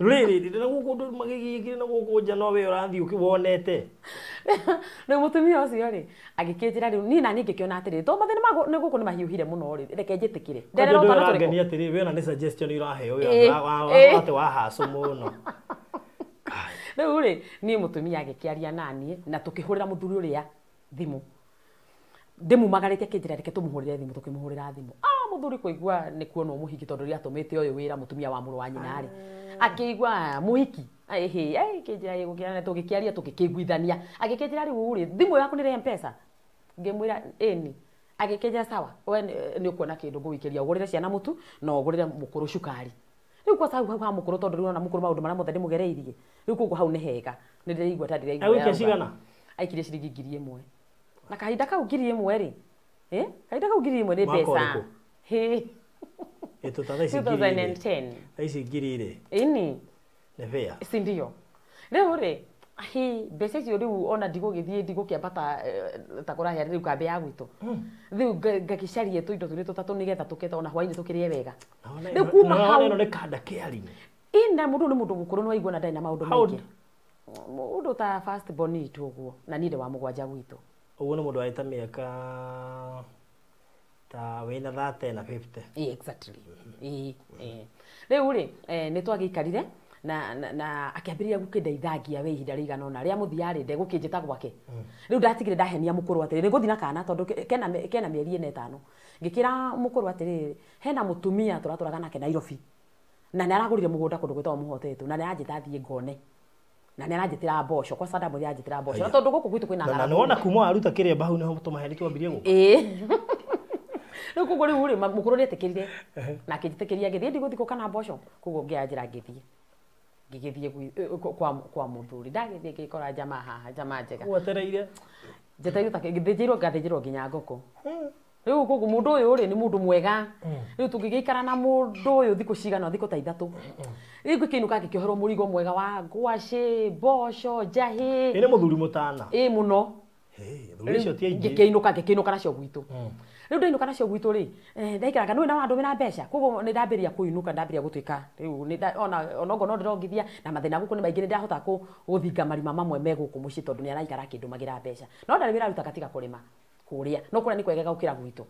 rĩrĩ na gũkũ ndũ magĩgĩkĩre na gũkũ nja no we ũrathiĩ ũkĩwonete rĩu mũtumia ũcio rĩ agĩkĩnjĩra rĩu niĩ na niĩ ngĩkĩona atĩrĩrĩ tondũ mathĩna nĩ gũkũ nĩ mahiũhire mũno rĩ reke njĩtĩkĩre nderera ũtwana tũrĩkũ atĩrĩrĩ we na nĩ suggestion iraheo atĩ wahacũ mũno rĩu rĩ niĩ mũtumia agĩkĩaria naniĩ na tũkĩhũrĩra mũthuri ũrĩa thimũ ndĩmumagarĩte akĩnjĩra reke tũmũhũrĩre thimũ tũkĩmũhũrĩra thimũ mũthuri kũigua nĩ kuona mũhiki tondũ rĩrĩa atũmĩte ũyũ wĩra mũtumia wa mũrũ wa nyina rĩ akĩigua mũhiki kĩnjĩra gĩgũkĩra tũgĩkĩaria tũgĩkĩiguithania agĩkĩnjĩra rĩu rĩ thimũ yaku nĩ M-Pesa ngĩmwĩra ĩni agĩkĩnjĩra sawa we nĩ ũkuona kĩndũ ngũgũikĩria ũgũrĩre ciana mũtu na ũgũrĩre mũkũrũ cukari rĩu kwa sababu hau ha mũkũrũ tondũ rĩu ona mũkũrũ maũndũ marĩa mothe ndĩmũgereirie rĩu koguo hau nĩ hega nĩ ndĩraigua ta ndĩraigua aikirie ciringi 1,000 na kahinda kau 1,000 rĩ kahinda kau 1,000 nĩ mbeca 2010 ici ngiri rĩ ini nĩ fair si ndio rĩu rĩ mbeca icio rĩu ona ndigũkĩambata ta kũrahĩa rĩu kambĩ ya gwitũ rĩu ngagĩcaria tũindo tũrĩ tũtatũ nĩgetha tũketha ona hwainĩ tũkĩrĩe wega rĩu kuma hau ĩno nĩ kanda kĩari ina mundu ni mundu mukuru no aigua na ndai na maundu maingi mundu ta first born itu guo na ninde wa mugwanja gwitu uguo ni mundu wa ita miaka ta wina 30 na 50 exactly riu ri ni twagikarire na akiambiriria gukindeithagia we ihinda rigana ona ria muthiari nde gukinjita gwake riu ndatigire ndahenia mukuru atiri ni guthina kana tondu kena mieri 5 ngikira mukuru atiri hena mutumia turaturaga nake Nairobi na ni aragurire mugunda kundu gwitwa muhotetu na ni anjita thie ngone na ni aranjitira mboco kwa sada muri anjitira mboco tondu guku gwitu kwina ngara na wona kuma aruta kiria bahu niho tumaheri twambirie guku riu kugo riu ri mukuru ni etikirire na akijitikiria ngithie ndiguthiko kana mboco kugo ngianjira ngithie kwa muthuri ndagithie ngikora jamaa haha jamaa njega wetereire njetairwo ta ngithijirwo nginya ngoko riu kugo mundu uyu ri ni mundu mwega riu tungigikara na mundu uyu thiku cigana thiku ta 3 riu ngikinuka ngikioherwo murigo mwega wa ngwaci mboco njahi ine muthuri mutana muno thuri cio ti aingi ngikinuka nacio gwitu riu ndainuka nacio gwitu ri ndaikaraga nui na wandu wina mbeca koguo ni ndambiria kuinuka ndambiria gutuika riu ona ngo no ndirongithia na mathina guku ni maingi ni ndahota guthinga marima mamwe meguku muci tondu ni araikara kindumagira mbeca no ndari wira ruta katika kurima kuria no kuria ni kwegega gukira gwitu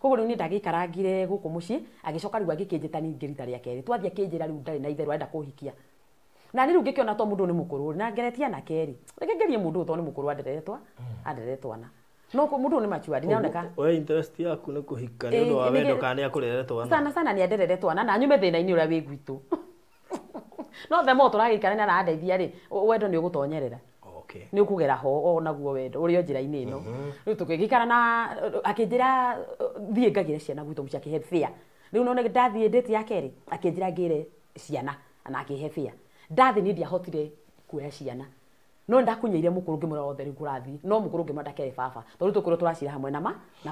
koguo riu ni ndagikarangire guku muci agicoka riu agikinjita ningi rita ria keri twathia kinjira riu ndari na itheru enda kuhikia na riu ngikiona to mundu ni mukuru na ngeretia na keri ngegerie mundu to ni mukuru anderetwa na no ko mundu ni machuari nioneka we interest yaku ni kuhika ni undu wa wendo kana ni akureretwa sana ni anderetwa na nyume thina ini uria wi gwitu no themo turagikana na andeithia ri wendo ni ugutonyerera ni ukugera ho onaguo wendo uri njira-ini ino riu tukigikara na akinjira thie ngagire ciana gwitu muci akihe fia riu no ndathie ndeti ya keri akinjira ngire ciana na akihe fia ndathi ni ndiahotire kuoya ciana no ndakunyeire mukuru ngimura othe riu kurathi no mukuru ngimura ndakere baba tondu tukuru turacira hamwe na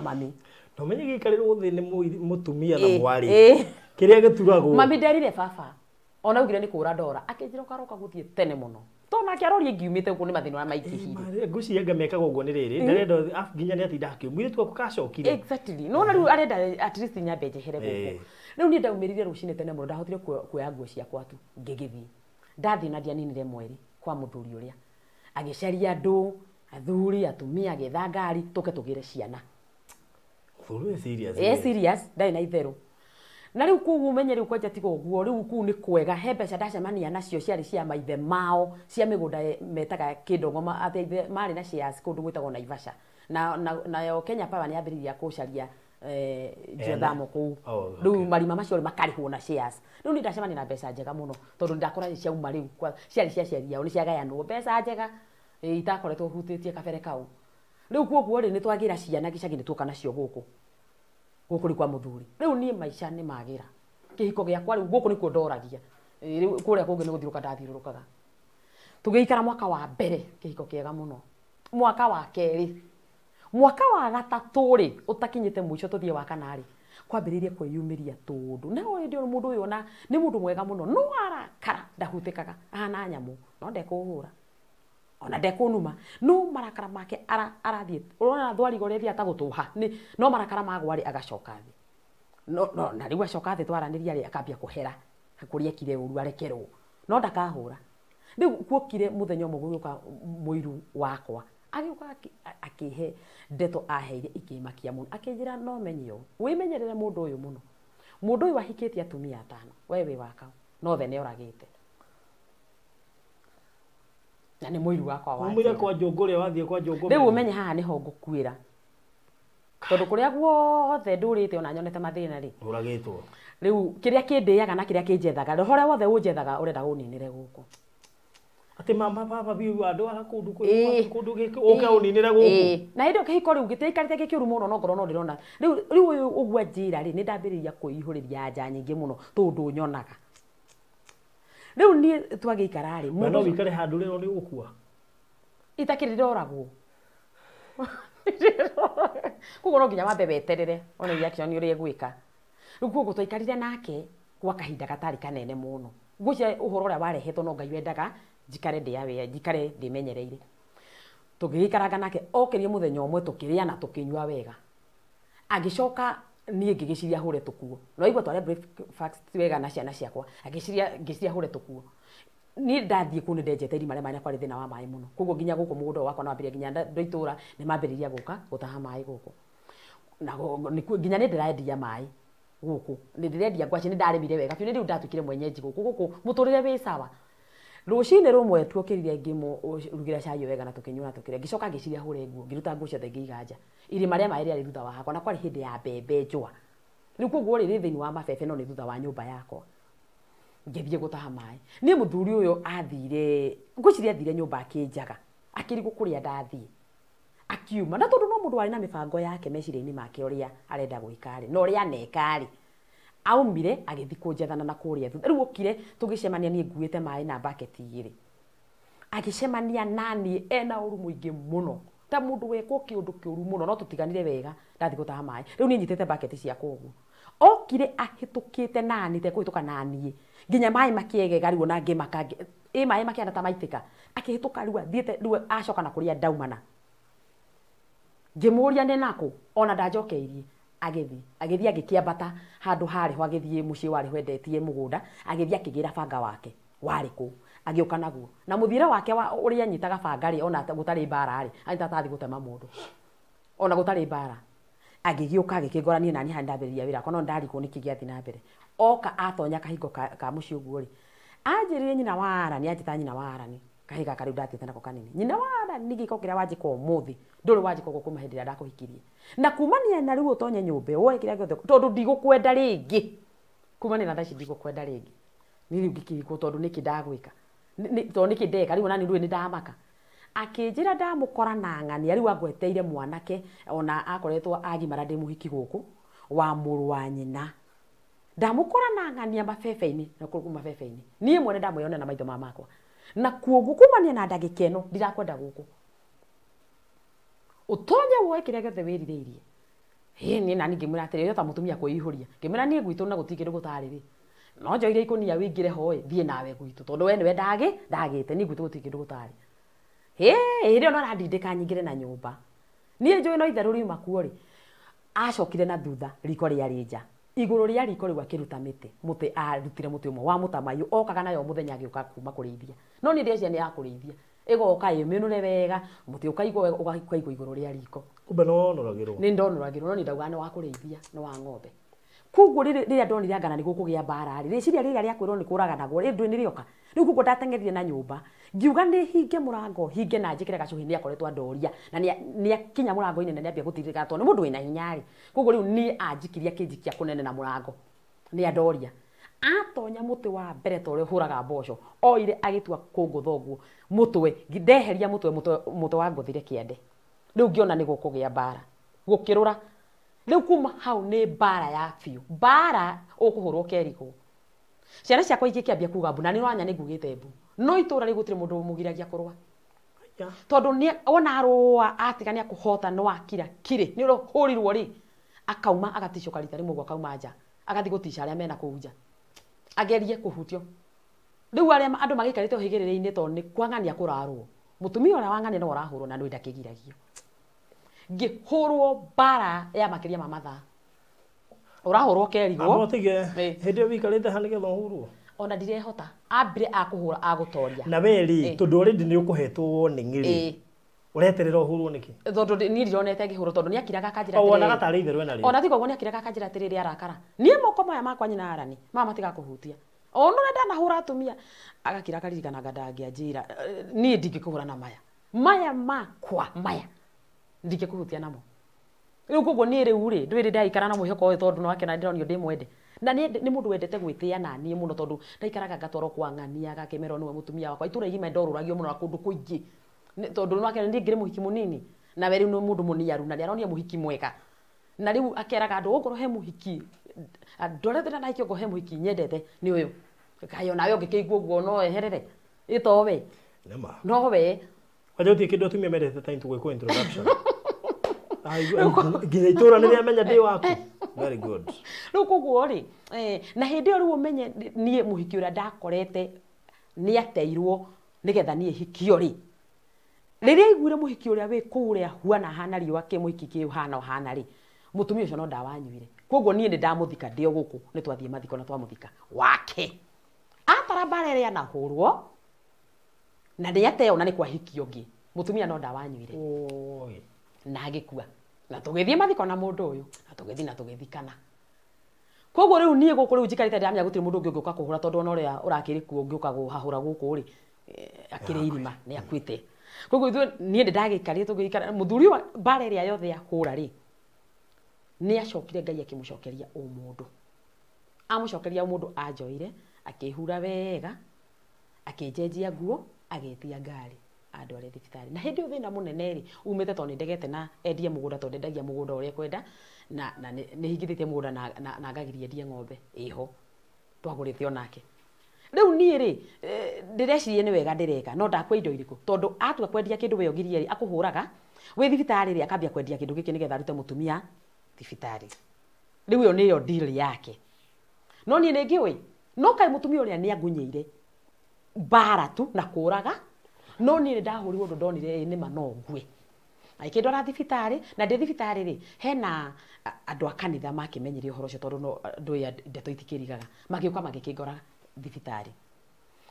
mami no menye gikarirwo thi ni mutumia na mwari kiria gituragwo mami nderire baba ona ugire ni kura ndora akinjira ukaroka guthie tene muno tona kiarori ngiumite ku ni mathina na maikihiri nguci yanga mekaga uguo ni riri ndarenda nginya ni atinda akiumire tu akukacokire exactly no na riu arenda at least nyambe njehere guku riu ni ndaumirire rucine tene muno ndahotire kuoya nguo ciakwa tu ngigithie ndathi na ndianinire mweri kwa muthuri uria agicaria andu athuri atumia agetha ngari tuke tugire ciana thuru serious serious ndai na itheru na riu kugu umenye riu kwanja tigo guo riu ku ni kwega he mbeca ndacemania nacio ciari cia maithe mao cia migunda metaga kindongoma athe mari na shares kundu gwitagwo Naivasha na Kenya Power ni ambiriria kucaria jothamo ku riu marima macio makarihwo na shares riu ni ndacemania na mbeca njega muno tondu ndakora ciauma riu ciari cia ciari yao ni ciagayanwo mbeca njega itakoretwo hutitie kabere kau riu kuoguo ri ni twagira ciana gicagi ni tuka nacio guku ri kwa muthuri riu ni maisha ni magira kihiko giakwa riu guku ni ku ndoragia riu kuria kungi ni guthiruka ndathirurukaga tugiikara mwaka wa mbere kihiko kiega muno mwaka wa keri mwaka wa gatatu ri utakinyite mwisho tuthie wa kanari kwambiririe kwiyumiria tundu na we ndio mundu uyu na ni mundu mwega muno no arakara ndahutikaga ana nyamu no ndekuhura ona ndekunuma no marakara make arathie urona thwari gorethi atagutuha ni no marakara magwari agacoka thi no na riu acoka thi twaraniria ri akambia kuhera akuria kire uru arekerwo no ndakahura riu kuokire muthenya umwe guka muiru wakwa agiuka akihe ndeto aheire ikimakia muno akinjira no menyo wimenyerere mundu uyu muno mundu uyu ahikitie atumia 5 wewe wakao no thene uragite na ni muiru wakwa wa umira kwa njungure wathie kwa njungure riu umenye haha niho ngukwira tondu kuria guothe ndurite ona nyonete mathina ri uragitwo riu kiria kindiaga na kiria kinjethaga rohore wothe unjethaga urenda uninire guku ati mama baba biu andu ara kundu kundu giki uke uninire guku na indo kihiko riu giteikarite gikiuru muno no ngoro no ndirona riu uyu ugwa njira ri ni ndambiriria kuihuriria anja nyingi muno tondu nyonaga riu ni twagiikara ri no wikare handu rero ni gukua itakirire oragwo kugo no nginya wambe weterere ona reaction ni uri gwika riu kugo twaikarire nake kwa kahinda gatari kanene muno ngucia uhoro ria warehetwo no ngai wendaga njikare ndiawe njikare ndimenyereire tugiikaranga nake okirie muthenya umwe tukiria na tukinyua wega agicoka niĩ ngĩgĩciria hũre tũkuo no igua tware breakfast wega na ciana ciakwa ngĩciria hũre tũkuo niĩ ndathiĩ kũu nĩ ndenjete irima rĩa maĩ na kwarĩ thĩna wa maĩ mũno koguo nginya gũkũ mũgũnda wakwa na wambĩrĩria nginya andũ a itũũra nĩ mambĩrĩria gũka gũtaha maĩ gũkũ na nginya nĩ ndĩrendia maĩ gũkũ nĩ ndĩrendia ngwacĩ nĩ ndarĩmire wega biũ nĩ rĩu ndatuĩkire mwenyeji gũkũ mũtũrĩre wĩ sawa rũcinĩ rũmwe tuokĩrire ngĩmũrugĩra cai wega na tũkĩnyua na tũkĩrĩa ngĩcoka ngĩciria hũre nguo ngĩruta nguo ciothe ngĩiga nja irima rĩa maĩ rĩarĩ thutha wa hakwa na kwarĩ hĩndĩ ya mbembe njũa rĩu koguo rĩrĩ thĩinĩ wa mabebe no nĩ thutha wa nyũmba yakwa ngĩthiĩ gũtaha maĩ niĩ mũthuri ũyũ athire ngwĩciria athire nyũmba akĩnjaga akĩrigwo kũrĩa ndathiĩ akiuma na tondũ no mũndũ warĩ na mĩbango yake meciria-inĩ make ũrĩa arenda gwĩka-rĩ na ũrĩa aneka-rĩ aumire agĩthiĩ kũnjethana na kũrĩa thutha rĩu okire tũgĩcemania niĩ nguĩte maĩ na baketi igĩrĩ agĩcemania naniĩ ena ũru mũingĩ mũno ta mũndũ wekwo kĩũndũ kĩũru mũno no tũtiganire wega ndathiĩ gũtaha maĩ rĩu niĩ nyitĩte baketi ciakwa ũguo okire ahĩtũkĩte nani tekũhĩtũka naniĩ nginya maĩ makĩegega rĩu ona ngĩmaka maĩ makĩanda ta maitĩka akĩhĩtũka rĩu athiĩte rĩu acoka na kũrĩa ndaumana ngĩmũria nĩ nakũ ona ndanjokeirie agĩthiĩ agĩkĩambata handũ harĩ ho agĩthiĩ mũciĩ warĩ hwendetie mũgũnda agĩthiĩ akĩgĩra banga wake warĩ kũ agĩũka naguo na mũthire wake ũrĩa anyitaga banga-rĩ ona gũtarĩ mbara-rĩ anyita tathi gũtema mũndũ ona gũtarĩ mbara agĩgĩũka agĩkĩngorania nani handũ ndambĩrĩria wĩra akwa no ndarigwo nĩkĩ gĩathiĩ na mbere oka atonya kahingo ka mũciĩ ũguo-rĩ anjĩrire nyina wa Arani anjĩta nyina wa Arani kahiga kariu ndatĩte nako kanini nyina wa Arani gĩko kĩrĩa wanjĩka ũmũthĩ ndũrĩ wanjĩka ũguo kuma hĩndĩ ĩrĩa ndakũhikirie na kumania na rĩu ũtonye nyũmba woe kĩrĩa gĩothe tondũ ndigũkwenda rĩngĩ kumania na thaa ici ndigũkwenda rĩngĩ niĩ rĩu ngĩkĩrigwo tondũ nĩkĩ ndagwĩka tondũ nĩkĩ ndeka rĩu onani ndũĩ nĩ ndamaka akĩnjĩra ndamũkora na ng'ania rĩu angweteire mwanake ona akoretwo agimara ndĩ mũhiki gũkũ wa mũrũ wa nyina ndamũkora na ng'ania mabebe-inĩ na kũrũgu mabebe-inĩ niĩ mwene ndamwĩona na maitho makwa na kuoguo kumania na ndagĩka ĩno ndirakwenda gũkũ ũtonye woe kĩrĩa gĩothe wĩrirĩirie niĩ nani ngĩmwĩra atĩrĩ yo ta mũtumia kwĩihũria ngĩmwĩra niĩ gwitũ na gũtirĩ kĩndũ gũtarĩ-rĩ no njoire ikũnia wĩingĩre ho thiĩ nawe gwitũ tondũ we nĩwe ndagĩte niĩ gwitũ gũtirĩ kĩndũ gũtarĩ hĩndĩ ĩyo no arandindĩka nyingĩre na nyũmba niĩ njũĩ no itherũ riuma kuo-rĩ acokire na thutha riko rĩarĩ nja igũrũ rĩa riko rĩu akĩruta mũtĩ arutire mũtĩ ũmwe wa mũtamaiyũ okaga nayo mũthenya agĩũka kuma kũrĩithia no niĩ ndĩreciria nĩ ya kũrĩithia ĩgoka ĩmĩnũre wega mũtĩ ũkaigwo ũkaigwo igũrũ rĩa riko kumbe nĩwonũragĩrwo nĩ ndonũragĩrwo no nĩ ndauga nĩ wa kũrĩithia nĩ wa ng'ombe koguo rĩrĩa ndonire anga nĩ gũkũgĩa mbara-rĩ rĩciria rĩrĩa rĩakwĩrwo nĩ kũraganagwo ndũĩ nĩ rĩoka rĩu koguo ndateng'erire na nyũmba ngiuga nĩ hinge mũrango hinge na njĩkĩre gacuhi nĩ akoretwo andoria na nĩ akinya mũrango-inĩ na nĩ ambia gũtirĩka tondũ nĩ mũndũ wĩna hinya-rĩ koguo rĩu niĩ anjikirie akĩnjikia kũnene na mũrango nĩ andoria atonya mũtĩ wa mbere ta ũrĩa ũhũraga mboco oire agĩtua kũngũtha ũguo mũtwe ndeheria mũtwe wa ngũthire kĩande rĩu ngĩona nĩ gũkũgĩa mbara gũkĩrũra rĩu kuma hau nĩ mbara ya biũ mbara ũkũhũrwo kerigwo ciana ciakwa ingĩkĩambia kuga mbu na nĩ wanya nĩ ngugĩte mbu no itũra rĩu gũtirĩ mũndũ ũmũgiragia kũrũa tondũ ona arũa atiga nĩ akũhota no akira kire nĩ ũhũrirwo-rĩ akauma agaticũka rita rĩmwe ũguo akauma nja agathiĩ gũtica arĩa mena kũu nja agerie kũhutio rĩu arĩa andũ magĩikarĩte ũhĩgĩrĩrĩ-inĩ tondũ nĩ kwang'ania kũrarwo mũtumia ũrĩa wang'ania no ũrahũrwo na ndũĩ ndakĩgiragio ngĩhũrwo mbara ya makĩria ma mathaa ũrahũrwo kerigwo amotige hĩndĩ ĩyo wĩikarĩte ha nĩgetha ũhũrwo ona ndirehota ambire akũhũra agũtoria na weri tondũ already nĩ ũkũhetwo warning-rĩ ũreterera ũhũrwo nĩkĩ tondũ niĩ ndironete ngĩhũrwo tondũ nĩ akiraga akanjĩra atĩrĩrĩ ona gatarĩ itherũ ena rĩo ona tikoguo nĩ akiraga akanjĩra atĩrĩrĩ arakara niĩ moko maya makwa nyina Arani mama matigakũhutia ona ndanahũra atumia agakira akaririkanaga ndangĩanjĩra niĩ ndingĩkũhũra na maya makwa maya ndingĩkũhutia namo rĩu koguo niĩ rĩu-rĩ ndwĩrĩ ndaikara na mwĩhoko ũyũ tondũ no akena ndĩronio ndĩ mwende na nĩ mũndũ wendete gwĩtĩa na niĩ mũno tondũ ndaikaraga ngatwarwo kwa ng'ania agakĩmerwo nĩwe mũtumia wakwa itũra igima ndorũragio mũno na kũndũ kũingĩ tondũ no akena niĩ ngĩrĩ mũhiki mũnini na we rĩu nĩ mũndũ mũniaru na nĩaronia mũhiki mwega na rĩu akeraga andũ ũkorwo he mũhiki ndorete na ikĩongo he mũhiki nyendete nĩ ũyũ kayo nawe ũngĩkĩigua ũguo no eherere ĩtowe no we kwanja gũtirĩ kĩndũ atumia mendete ta gwĩkwo introduction nginya itũra nĩ rĩamenya ndĩ waku very good rĩu koguo-rĩ na hĩndĩ ĩyo rĩu ũmenye niĩ mũhiki ũrĩa ndakorete nĩ ateirwo nĩgetha niĩ hikio-rĩ rĩrĩa aiguire mũhiki ũrĩa wĩ kũrĩa huana hana riũa kĩ mũhiki kĩ hana rĩ mũtumia ũcio no ndawanyuire koguo niĩ nĩ ndamuthika ndĩ gũkũ nĩ twathiĩ mathiko na twamuthika wake atara mbara ĩrĩa anahũrwo na nĩ ateo na nĩ kwahikio ngĩ mutumia no ndawanyuire na agĩkua na tũgĩthiĩ mathiko na mũndũ ũyũ na tũgĩthiĩ na tũgĩthikana koguo rĩu niĩ gũkũ rĩu njikarĩte ndamenya gũtirĩ mũndũ ũngĩ ũngĩũka kũhũra tondũ ona ũrĩa ũrakĩrĩ kuo ũngĩũka kũhahũra gũkũ rĩ akĩrĩ irima nĩ akuĩte koguo niĩ ndagĩikarire tũgĩikara mũthuri wa mbara ĩrĩa yothe ahũra rĩ nĩ acokire Ngai akĩmũcokeria mũndũ amũcokeria mũndũ anjoire akĩhura wega akĩnjenjia nguo agetia ngari andware thibitarĩ na hĩndĩ ĩyo thĩna mũnene rĩ umĩte tondũ nĩ ndegete na endie mũgũnda tondũ ndendagia mũgũnda ũrĩa kwenda na nĩ hingithĩtie mũgũnda na ngagiria endie ng'ombe ĩho twagũrĩte onake rĩu niĩ rĩ ndĩrecirie nĩ wega ndĩreka no ndakwa indo irĩkũ tondũ atua kwendia kĩndũ we ogirie rĩ akũhũraga wĩ thibitarĩ rĩ akambia kwendia kĩndũ gĩkĩ nĩgetha arute mũtumia thibitarĩ rĩu ĩyo nĩyo deal yake no niĩ nĩ ngĩũĩ no kaĩ mũtumia ũrĩa nĩ angunyĩire mbara tu na kũraga no niĩ ndahũrirwo ũndũ ndonire nĩ ma no ngue aikĩndwara thibitarĩ na ndĩ thibitarĩ rĩ hena andũ a kanitha makĩmenyire ũhoro ũcio tondũ no ndũĩ ndeto itikĩrigaga magĩũka magĩkĩngora thibitarĩ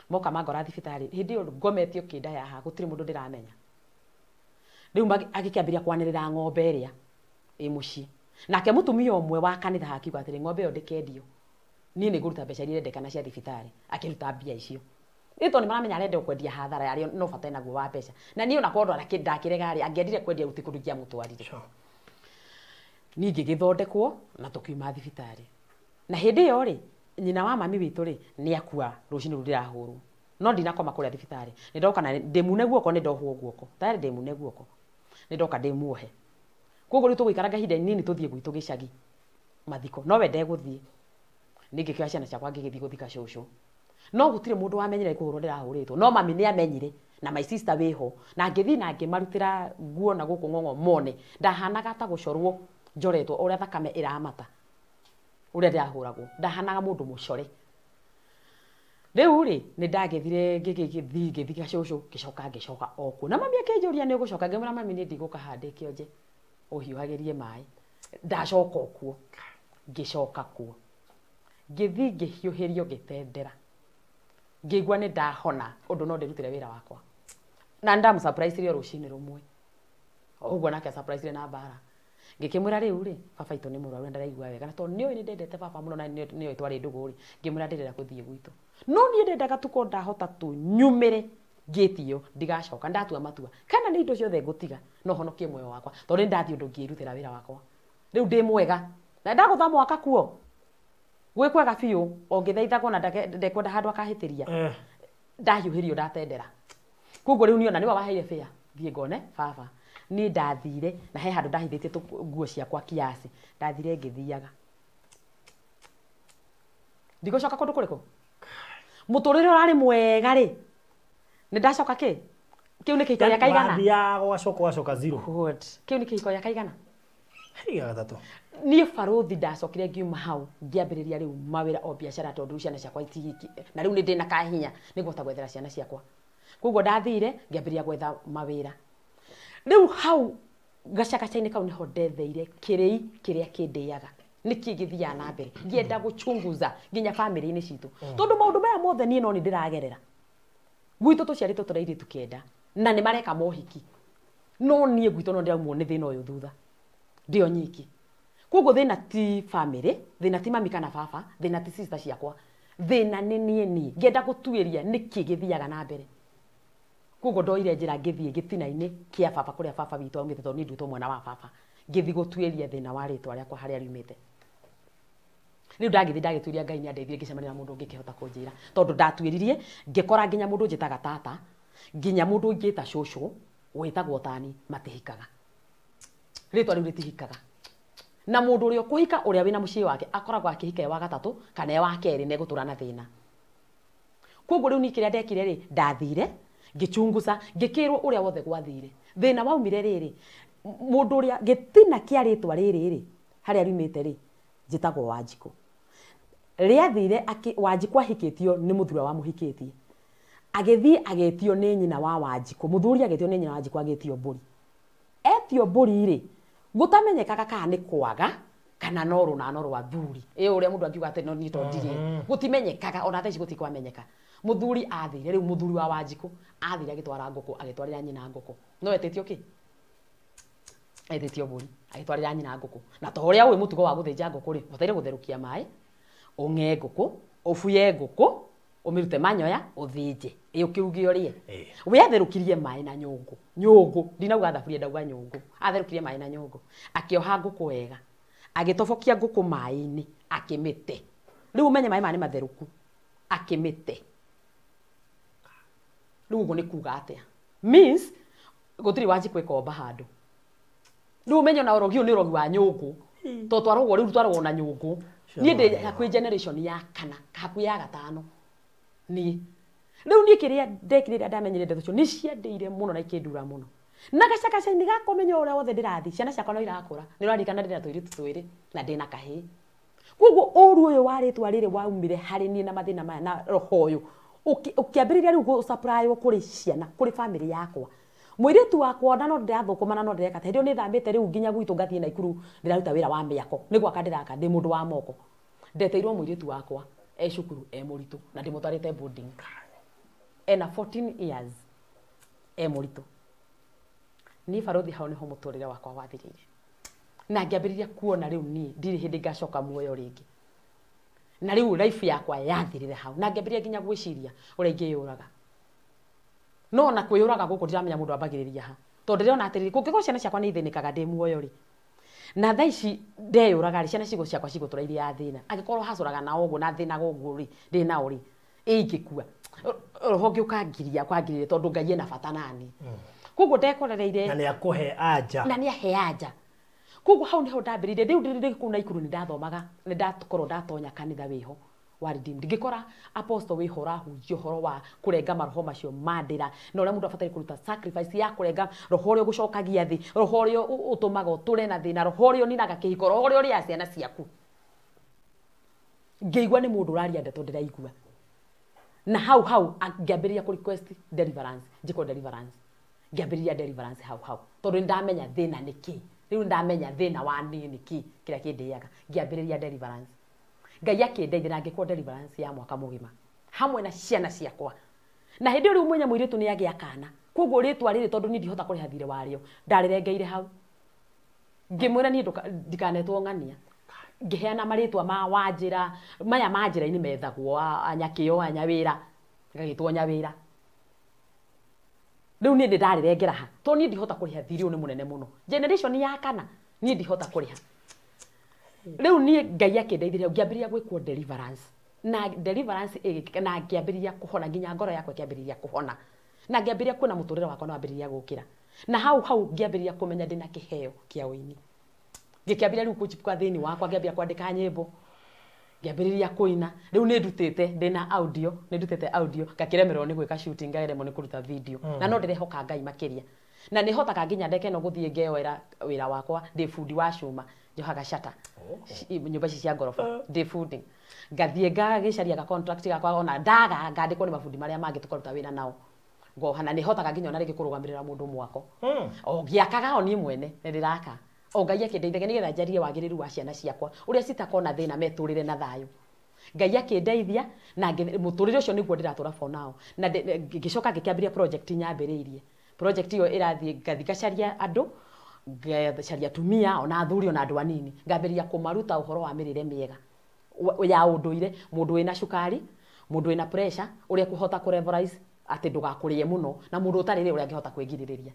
moka mangora thibitarĩ hĩndĩ ĩyo ngometio kĩnda yaha gũtirĩ mũndũ ndĩramenya rĩu agĩkĩambĩria kwanĩrĩra ng'ombe ĩrĩa ĩ mũciĩ nake mũtumia ũmwe wa kanitha hakiuga atĩrĩ ng'ombe ĩyo ndĩkendio niĩ nĩ ngũruta mbeca iria irendekana cia thibitarĩ akĩruta mbia icio ĩto nĩ maramenya arenda kwendia hathara yarĩ no bata naguo wa mbeca na niĩ ona korwo ndakĩrega rĩ angĩendire kwendia ruti kũrugia mũtwarire niĩ ngĩgĩthondekwo na tũkiuma thibitarĩ na hĩndĩ ĩyo rĩ nyina wa mami witũ rĩ nĩ akua rũcinĩ rũu ndĩrahũrwo no ndinakoma kũrĩa thibitarĩ nĩ ndoka na ndĩmune guoko nĩ ndohwo guoko tayari ndĩmune guoko nĩ ndoka ndĩmuohe koguo rĩu tũgũikara kahinda inini tũthiĩ gwitũ gĩcagi mathiko no we ndegũthiĩ ningĩkĩoya ciana ciakwa ngĩgĩthiĩ gũthika cũcũ no gũtirĩ mũndũ wamenyire kũhũrwo ndĩrahũrĩtwo no mami nĩ amenyire na my sister wĩho na ngĩthiĩ na ngĩmarutĩra nguo na gũkũ ng'ong'o mone ndahanaga ta gũcorwo njoretwo ũrĩa thakame ĩramata ũrĩa ndĩrahũragwo ndahanaga mũndũ mũcore rĩu rĩ nĩ ndagĩthire ngĩthika cũcũ ngĩcoka okuo na mami akĩnjũria nĩ ũgũcoka ngĩmwĩra mami nĩ ndigũka handĩke nje ũhiũhagĩrie maĩ ndacoka okuo ngĩcoka kuo ngĩthiĩ ngĩhiũhĩrio ngĩtendera ngĩigua nĩ ndahona ũndũ no ndĩrutĩre wĩra wakwa na ndamũsurprise rio rũcinĩ rũmwe ũguo nake surprise na mbara ngĩkĩmwĩra rĩu rĩ baba itũ nĩ mũrwaru ndaraigua wega na tondũ nĩoĩ nĩ ndendete baba mũno na nĩoĩ twarĩ ndũgũ rĩ ngĩmwĩra ndĩrenda gũthiĩ gwitũ no niĩ ndendaga tu ko ndahota tu nyumĩre ngĩtio ndigacoka ndatua matua kana nĩ indo ciothe ngũtiga no honokie muoyo wakwa tondũ ndathiĩ ũndũ ngĩrutĩra wĩra wakwa rĩu ndĩ mwega na ndagũtha mwaka kuo gwĩkwega biũ ongĩthaithagwo na ndekwenda handũ akahĩtĩria ndahiũhĩrio ndatendera koguo rĩu niona nĩwe waheire bĩa thiĩ ngone baba niĩ ndathire na he handũ ndahithĩtie nguo ciakwa kiasi ndathire ngĩthiaga ndigũcoka kũndũ kũrĩkũ mũtũrĩre ũrarĩ mwega rĩ nĩ ndacoka kĩ kĩu nĩ kĩhiko gĩa kaigana gwacoka zero kĩu nĩ kĩhiko gĩa kaigana higa gatatũ niĩ barũthi ndacokire ngiuma hau ngĩambĩrĩria rĩu mawĩra o biacara tondũ ciana ciakwa itigiki na rĩu nĩ ndĩ na kahinya nĩguo gwethera ciana ciakwa koguo ndathire ngĩambĩrĩria gwetha mawĩra rĩu hau gacagaca-inĩ kau nĩho ndetheire kĩrĩi kĩrĩa kĩndĩaga nĩkĩ gĩthiaga na mbere ngĩenda gũchunguza nginya bamĩrĩ-inĩ citũ tondũ maũndũ maya mothe niĩ no nĩ ndĩragerera gwitũ tũciarĩtwo tũrairĩ tũkĩenda na nĩ mareka mohiki no niĩ gwitũ no ndĩraumwo nĩ thĩna ũyũ thutha ndio nyiki koguo thĩna ti family thĩna ti mami kana baba thĩna ti sister ciakwa thĩna nĩ niĩ ngĩenda gũtuĩria nĩkĩ gĩthiaga na mbere koguo ndoire njĩra ngĩthiĩ gĩtina-inĩ kĩa baba kũrĩa baba witũ aumĩte tondũ nĩ nduĩtwo mwana wa baba ngĩthiĩ gũtuĩria thĩna wa rĩtwa rĩakwa harĩa riumĩte rĩu ndagĩtuĩria Ngai nĩandeithie ngĩcemania na mũndũ ũngĩkĩhota kũnjĩra tondũ ndatuĩririe ngĩkora nginya mũndũ njĩtaga tata nginya mũndũ ũngĩta cũcũ wĩtagwo tani matihikaga rĩtwa rĩu rĩtihikaga na mũndũ ũrĩa ũkũhika ũrĩa wĩna mũciĩ wake akoragwo akĩhika wa gatatũ kana wa kerĩ na egũtũra na thĩna koguo rĩu niĩ kĩrĩa ndekire rĩ ndathire ngĩchunguza ngĩkĩrwo ũrĩa wothe gwathire thĩna waumire rĩrĩ mũndũ ũrĩa gĩtina kĩa rĩtwa rĩrĩ harĩa riumĩte rĩ njĩtagwo Wanjikũ rĩathire Wanjikũ ahikĩtio nĩ mũthuri wa mũhikĩtie agĩthiĩ agetio nĩ nyina wa Wanjikũ mũthuri agetio nĩ nyina wa Wanjikũ agetio Mbũri etio Mbũri rĩ gũtamenyekaga kana nĩ kwaga kana no runano rwa thuri uria mundu angiuga ati no ni tondirie gutimenyekaga ona thaici gutikwamenyeka muthuri athire riu muthuri wa Wanjiku athire agitwara nguku agitwarira nyina nguku no etitio ki etitio buri agitwarira nyina nguku na to uria wi mutugo wa guthinja nguku ri uteire gutherukia mai unge nguku ubuye nguku umirute manyoya uthinje ukiruge urie we atherukirie mai na nyungu ndinauga thaburia ndauga nyungu atherukirie mai na nyungu akioha nguku wega agitobokia nguku mai-ini akimite riu umenye mai mani matheruku akimite riu uguo ni kuga atia means gutiri Wanjiku ikomba handu riu umenye na urogi ni urogi wa nyungu to twarogwo riu twarogwo na nyungu ni ndi hakwi generation ya kana hakwi ya gatano ni riu ni kiria ndekirira ndamenyire ndeto cio ni ciendeire muno na ikindura muno na gacakaca ni gakomenya uria wothe ndirathi ciana ciakwa no irakura ni rarikana ndina tuiritu twiri na ndina kahi koguo uru uyu waritwa riri waumire hari ni na mathina maya na roho uyu ukiambiriria riu go supply kuri ciana kuri family yakwa mwiritu wakwa na no ndirathukuma na no ndireka hendio ni thambite riu nginya gwitu ngathie na ikuru ndiraruta wira wa miako ni gwaka ndiraka ndi mundu wa moko ndeteirwo mwiritu wakwa cukuru muritu na ndimutwarite boarding ena 14 years muritu ni barothi hau niho muturire wakwa wathirire na ngiambiriria kuona riu ni ndiri hindi ngacoka muoyo ringi na riu life yakwa yathirire hau na ngiambiriria nginya gwiciria uria ingiyuraga no na kwiyuraga guku ndiramenya mundu ambagiriria ha tondu ndiriona atiriri kungiko ciana ciakwa ni ithinikaga ndi muoyo ri na thaici ndeyuraga ri ciana cigo ciakwa ciguturaire ya thina agikorwo hacuraga na uguo na thina gugu ri ndi na uri ingikua roho ngiukangiria kwangirire tondu Ngai ena bata nani koguo ndekorereire na ni akuhe anja na ni ahe anja koguo hau niho ndambirire riu ndiri kuna ikuru ni ndathomaga ni ndakorwo ndatonya kanitha wiho wa redeemed ngikora apostle wiho rahunjio horo wa kurenga maroho macio mandira na uria mundu abatari kuruta sacrifice ya kurenga roho rio gucokagia thi roho rio utumaga uture na thina roho rio ninaga kihiko roho rio ria ciana ciaku ngeigua ni mundu uraria ndeto ndiraigua na hau ngiambiriria ku request deliverance njiko deliverance ngiambiriria deliverance hau tondu ndamenya thina niki riu ndamenya thina wa niki kira kindiaga ngiambiriria deliverance Ngai akindeithia ngikwo deliverance ya mwaka mugima hamwe na ciana ciakwa na hindi riu mwenye mwiritu ni agia kana koguo ritwa riri tondu ni ndihota kuriha thire wario ndarirengeire hau ngimwira ni ndikanetwo ngania ngiheana maritwa ma Wanjira maya manjira ini methagwo anyakio anyawira ngagitwo nyawira riu ni ndarirengera ha to ni ndihota kuriha thire ni munene muno generation ya kana ni ndihota kuriha riu ni Ngai akindeithirie ngiambiriria gwikwo deliverance na deliverance na ngiambiriria kuhona nginya ngoro yakwa ngiambiriria kuhona na ngiambiriria kuona muturire wakwa no ambiriria gukira na hau ngiambiriria kumenya ndina kiheo kia wini ngikiambiriria riu kuchipuka thini wakwa ngiambiriria kwandika nyimbo ngiambiriria kuina riu ni ndutite ndina audio ngakiremerwo ni gwika shooting ngairemwo ni kuruta video na no ndirehoka Ngai makiria na ni hotaga nginya ndeke no guthie ngewera wira wakwa ndi fundi wa cuma njohaga shata nyumba cia ngorofa ndi fundi ngathie ngagicaria ga contract gakwa ona ndaga ngandikwo ni mafundi maria mangi tukaruta wira nao ngohana ni hotaga nginya ona ringi kurugamirira mundu mwako o giakaga oni mwene ni ndiraka o Ngai akindeithagia nigetha njarie wagiriru wa ciana ciakwa uria citakona thina meturire na thayu Ngai akindeithia na muturire ucio niguo ndiratura for now na ngicoka ngikiambiria project nyambiriirie project iyo irathie ngathikacaria andu ngacaria tumia ona athuri ona andu anini ngambiria kumaruta uhoro wa mirire miega ya unduire mundu wina cukari mundu wina pressure uria kuhota kureverize ati ndugakurie muno na mundu utarire uria angihota kwigiririria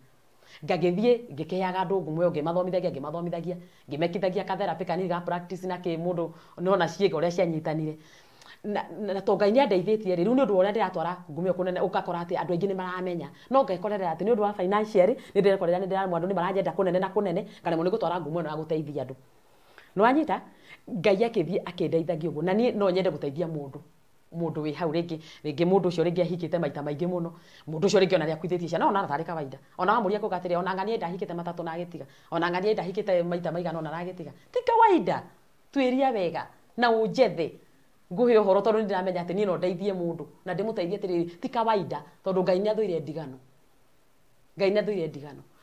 ngagithie ngikeaga andu ngumwe ngimathomithagia ngimekithagia ka therapy kanini ga practice na ki mundu nona ciega uria cianyitanire na to Ngai ni andeithĩtie riu ni undu uria ndiratwara ngumio kunene ukakora ati andu aingi ni maramenya no ngekorera ati ni undu wa financial ni ndirekorera ni ndiramwa andu ni marajenda kunene kana ni gutwara ngumio na guteithia andu no anyita Ngai akithie akindeithagia uguo na ni no nyende guteithia mundu wi hau ringi mundu ucio ringi ahikite maita maingi muno mundu ucio ringi ona riakwithitie ciana ona tari kawaida ona wamuria kugatire ona ngani ndahikite matatu na agitiga ona ngani ndahikite maita maigana ona agitiga ti kawaida twiria wega na unjethe nguhe uhoro tondu ndiramenya ati ni no ndeithie mundu na ndimuteithie ati ti kawaida tondu Ngai ni athuire ndigano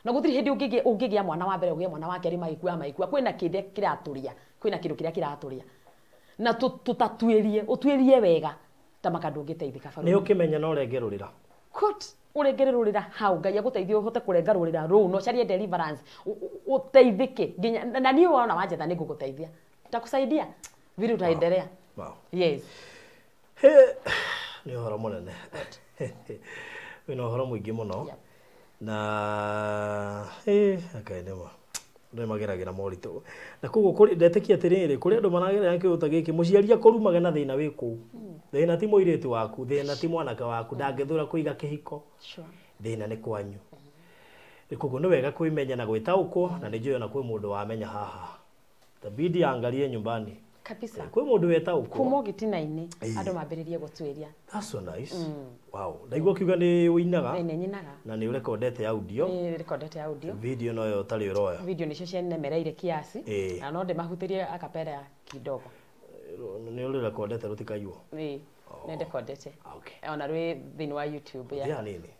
na gutiri hindi ungigia mwana wa mbere ugie mwana wa keri magikua kwina kinde kiraturia kwina kindu kiria kiraturia na tutatuirie utuirie wega ta makandu ngiteithika baru ni ukimenya no rengerurira kut urengerurira hau ngai aguteithie uhote kurengarurira ru no carie deliverance uteithike nginya na ni wona wanjetha ni nguguteithia takusaidia vile utaendelea. Wow. Yes. Ni horo munene. Wina horo mwingi muno. Na akaenema. Ndio mageragira moritu. Na koguo kuri ndetekia atiriri kuri andu maragerera kiuta giki muciaria kurumage na thina wiku. Thina ti muiritu waku, thina ti mwanaka waku, ndangethura kuiga kihiko. Sure. Thina ni kwanyu. Koguo ni wega kwimenya na gwitaukwo na ni njui na kwi mundu wamenya haha. Tabidi angalie nyumbani. Kabisa. Kwi mundu wetaukwo. Kumo gitinaini andu mambiririe gutwiria. That's so nice. Wow. Ndaigua kiuga ni uinaga. Ni nyinaga. Na ni urecordete audio. Ni recordete audio. Video no yo tali uroya. Video nicio cianemereire kiasi. Na no ndimahutirie akapera kidogo. Ni ule recordete rutikayuo. Ni recordete. Okay. Ona rwi thini wa YouTube ya. Ya nini?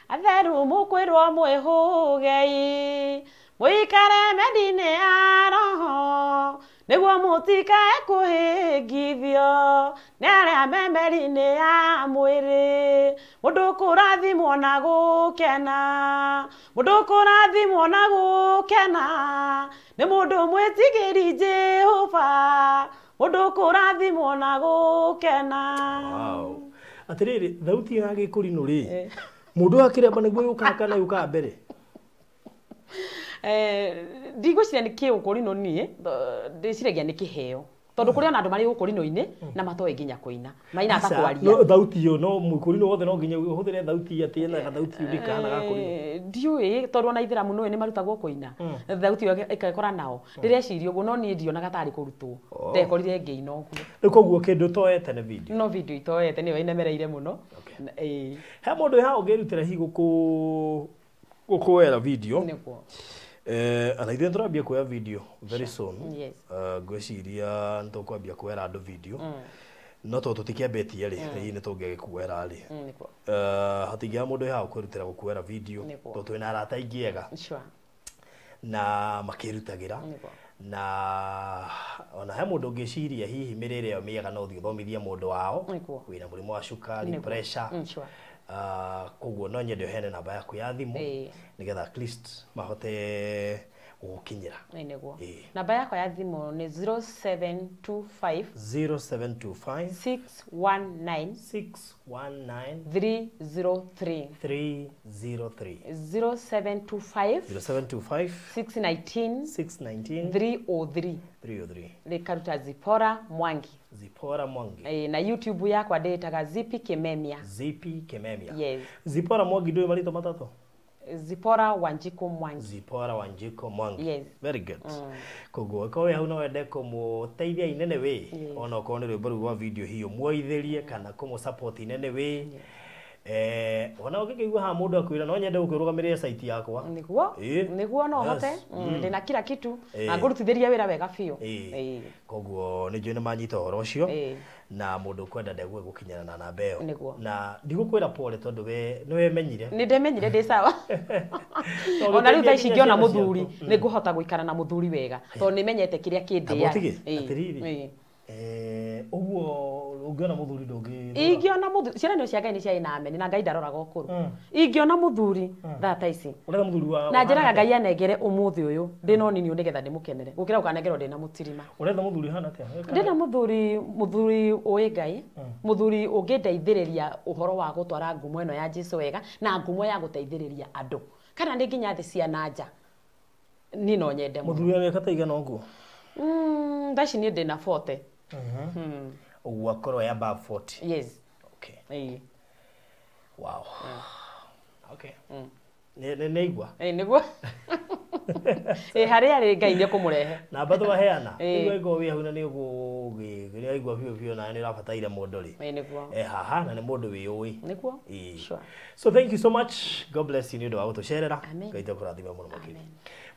Atheru mukwirwo mwihugei muikare medine ya roho niguo mutikae kuhingithio ni aria memeri-ini ya mwiri mundu kurathimwo na gukena mundu kurathimwo na gukena ni mundu mwitigiri Jehova mundu kurathimwo na gukena. Wow. Atiriri thauti ya gikurinu ri mundu akireba niguo yukaka na yuka mbere. Ndigwiciria ni kiukurino nie ndiciragia ni kiheo tondu kuri ona andu mari ukurino-ini na matoe nginya kuina maina atakwaria no thauti yo no mukurino wothe no nginya uhuthire thauti ati na thauti urika na gakurino ndiui tondu ona ithiramu no ni marutagwo kuina thauti yo ikakora nao ndireciria uguo no ni ndio na gatari kurutwo ndekorire ngiina uguo rikoguo kindu toete na video no video itoete ni inemereire muno he mundu ha ungirutira hi gukuera video nikuo ana ithe turambia kuoya video very soon. Yes. Ngwiciria ntukwambia kuera andu video no to tutikiambetie ri ni tungegikuera ri hatingia mundu ha kwirutira gukuera video to twina arata ingiega na makirutagira na ona he mundu ngiciria hihi mirire yo miega no thithomithia mundu wao wina murimo wa cukari pressure koguo no nyende hene namba yaku ya thimu nigetha at least mahote gukinyira niguo namba yakwa ya thimu ni 0725 619 303 0725 619 303 Likaruta Zipora Mwangi. Na YouTube yakwa ndetaga Zipi Kimemia. Yes. Zipora Mwangi ndio marito matatu. Zipora Wanjiko Mwangi. Yes. Very good. Koguo ko we huna wende kumuteithia inene we ona ko ni rwimbo rwa video hiyo muoitherie kana kumu support inene we ona ukigwa ha mundu akwira no nyende gukirugamirira site yakwa niguo no hote ndina kila kitu na ngurutithiria wira wega biu koguo ni njui ni manyita horo ucio na mundu kwenda ndegue gukinyana na namba iyo na ndigukwira pole tondu we ni wemenyire ni ndemenyire ndi sawa ona riu tha ici ngiona muthuri ni nguhota guikara na muthuri wega tondu ni menyete kiria kindia atiriri uguo ungiona muthuri ndungi ingiona muthuri ciana ni cia Ngai ni cia inameni na Ngai ndaroraga ukuru ingiona muthuri thata ici urega muthuri wa na njiraga Ngai anengere umuthi uyu ndina onini nigetha ndimukenere gukira ukanengerwo ndina mutirima urenda muthuri hana atia ndina muthuri uyi Ngai muthuri ungindeithiriria uhoro wa gutwara ngumo eno ya Jesu wega na ngumo ya guteithiriria andu kana ndi nginya thi cia nanja ni no nyende muthuri wa kata igana uguo ndaci ni ndina 40 uguo akorwo ya above 40 yes okay wow okay ne igwa niguo haria ri Ngai ni kumurehe na batho baheana igwa igwa wi huna ni ugugiria igwa biu na ni rabataire mundu ri niguo haha na ni mundu wi ui niguo sure so thank you so much God bless you ni ndo agutucerera Ngai tukurathime muno makiri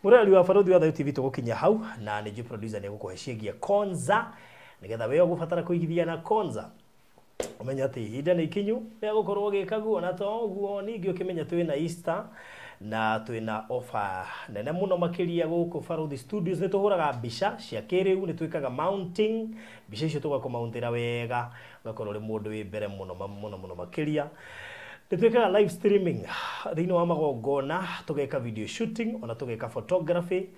murali wa Farodhi wa TV tugukinya hau na ni producer ni gukuheciagia Konza nigetha we ugubatara kuigithia na Konza umenya ati hinda ni kinyu ya gukorwo gikaguo na to guo ningi ukimenya twina Easter na twina offer nene muno makiria guku Barothi Studios ni tuhuraga mbica cia kiriu ni twikaga mounting mbica icio tugakomountira wega gakorwo ri mundu wi mbere muno makiria ni twikaga live streaming thiini wa magongona tugeka video shooting ona tugeka photography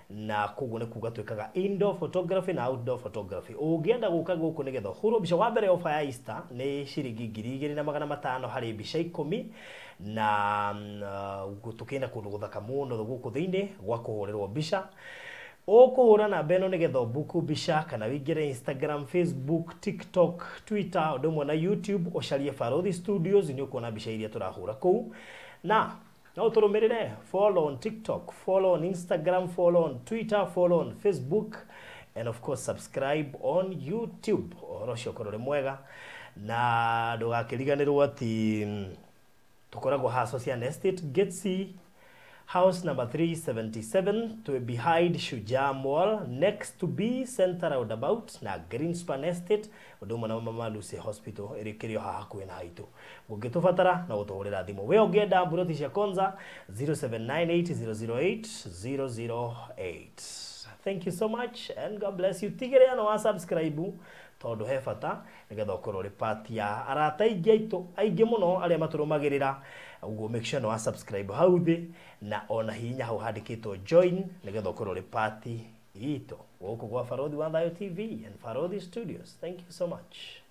na koguo ni kuga twikaga indoor photography na outdoor photography ungienda guka guku nigetha huro mbica wa mbere offer ya Easter ni ciringi 2,500 hari mbica 10 na tukienda kundu guthaka muno guku thiini gwa kuhurirwo mbica ukuhura na beno nigetha buku mbica kana wingire Instagram, Facebook, TikTok, Twitter odumwe na YouTube ucarie Barothi Studios ni ukuona mbica iria turahura kuu na no turumirire follow on TikTok, follow on Instagram, follow on Twitter, follow on Facebook and of course subscribe on YouTube orocio korore mwega na ndugakiriganirwo ati tukoragwo ha Social Estate Getsi house number 377 to behind Shujaa Mall next to B Center roundabout na Greenspan Estate odumwe na Mama Lucy Hospital irikirio hakuhi na haitu ngitufatara na gutuhurira thimu we ungienda mburoti cia konza 0798008008. Thank you so much and God bless you. Tigire na wa subscribe tondu he bata nigetha ukorwo ri part ya arata aingi muno aria maturumagirira uguo make sure no wa subscribe hau thi na ona hinya hau handikitwo join nigetha ukorwo ri part ito guku gwa Barothi wa Thayo TV and Barothi Studios. Thank you so much.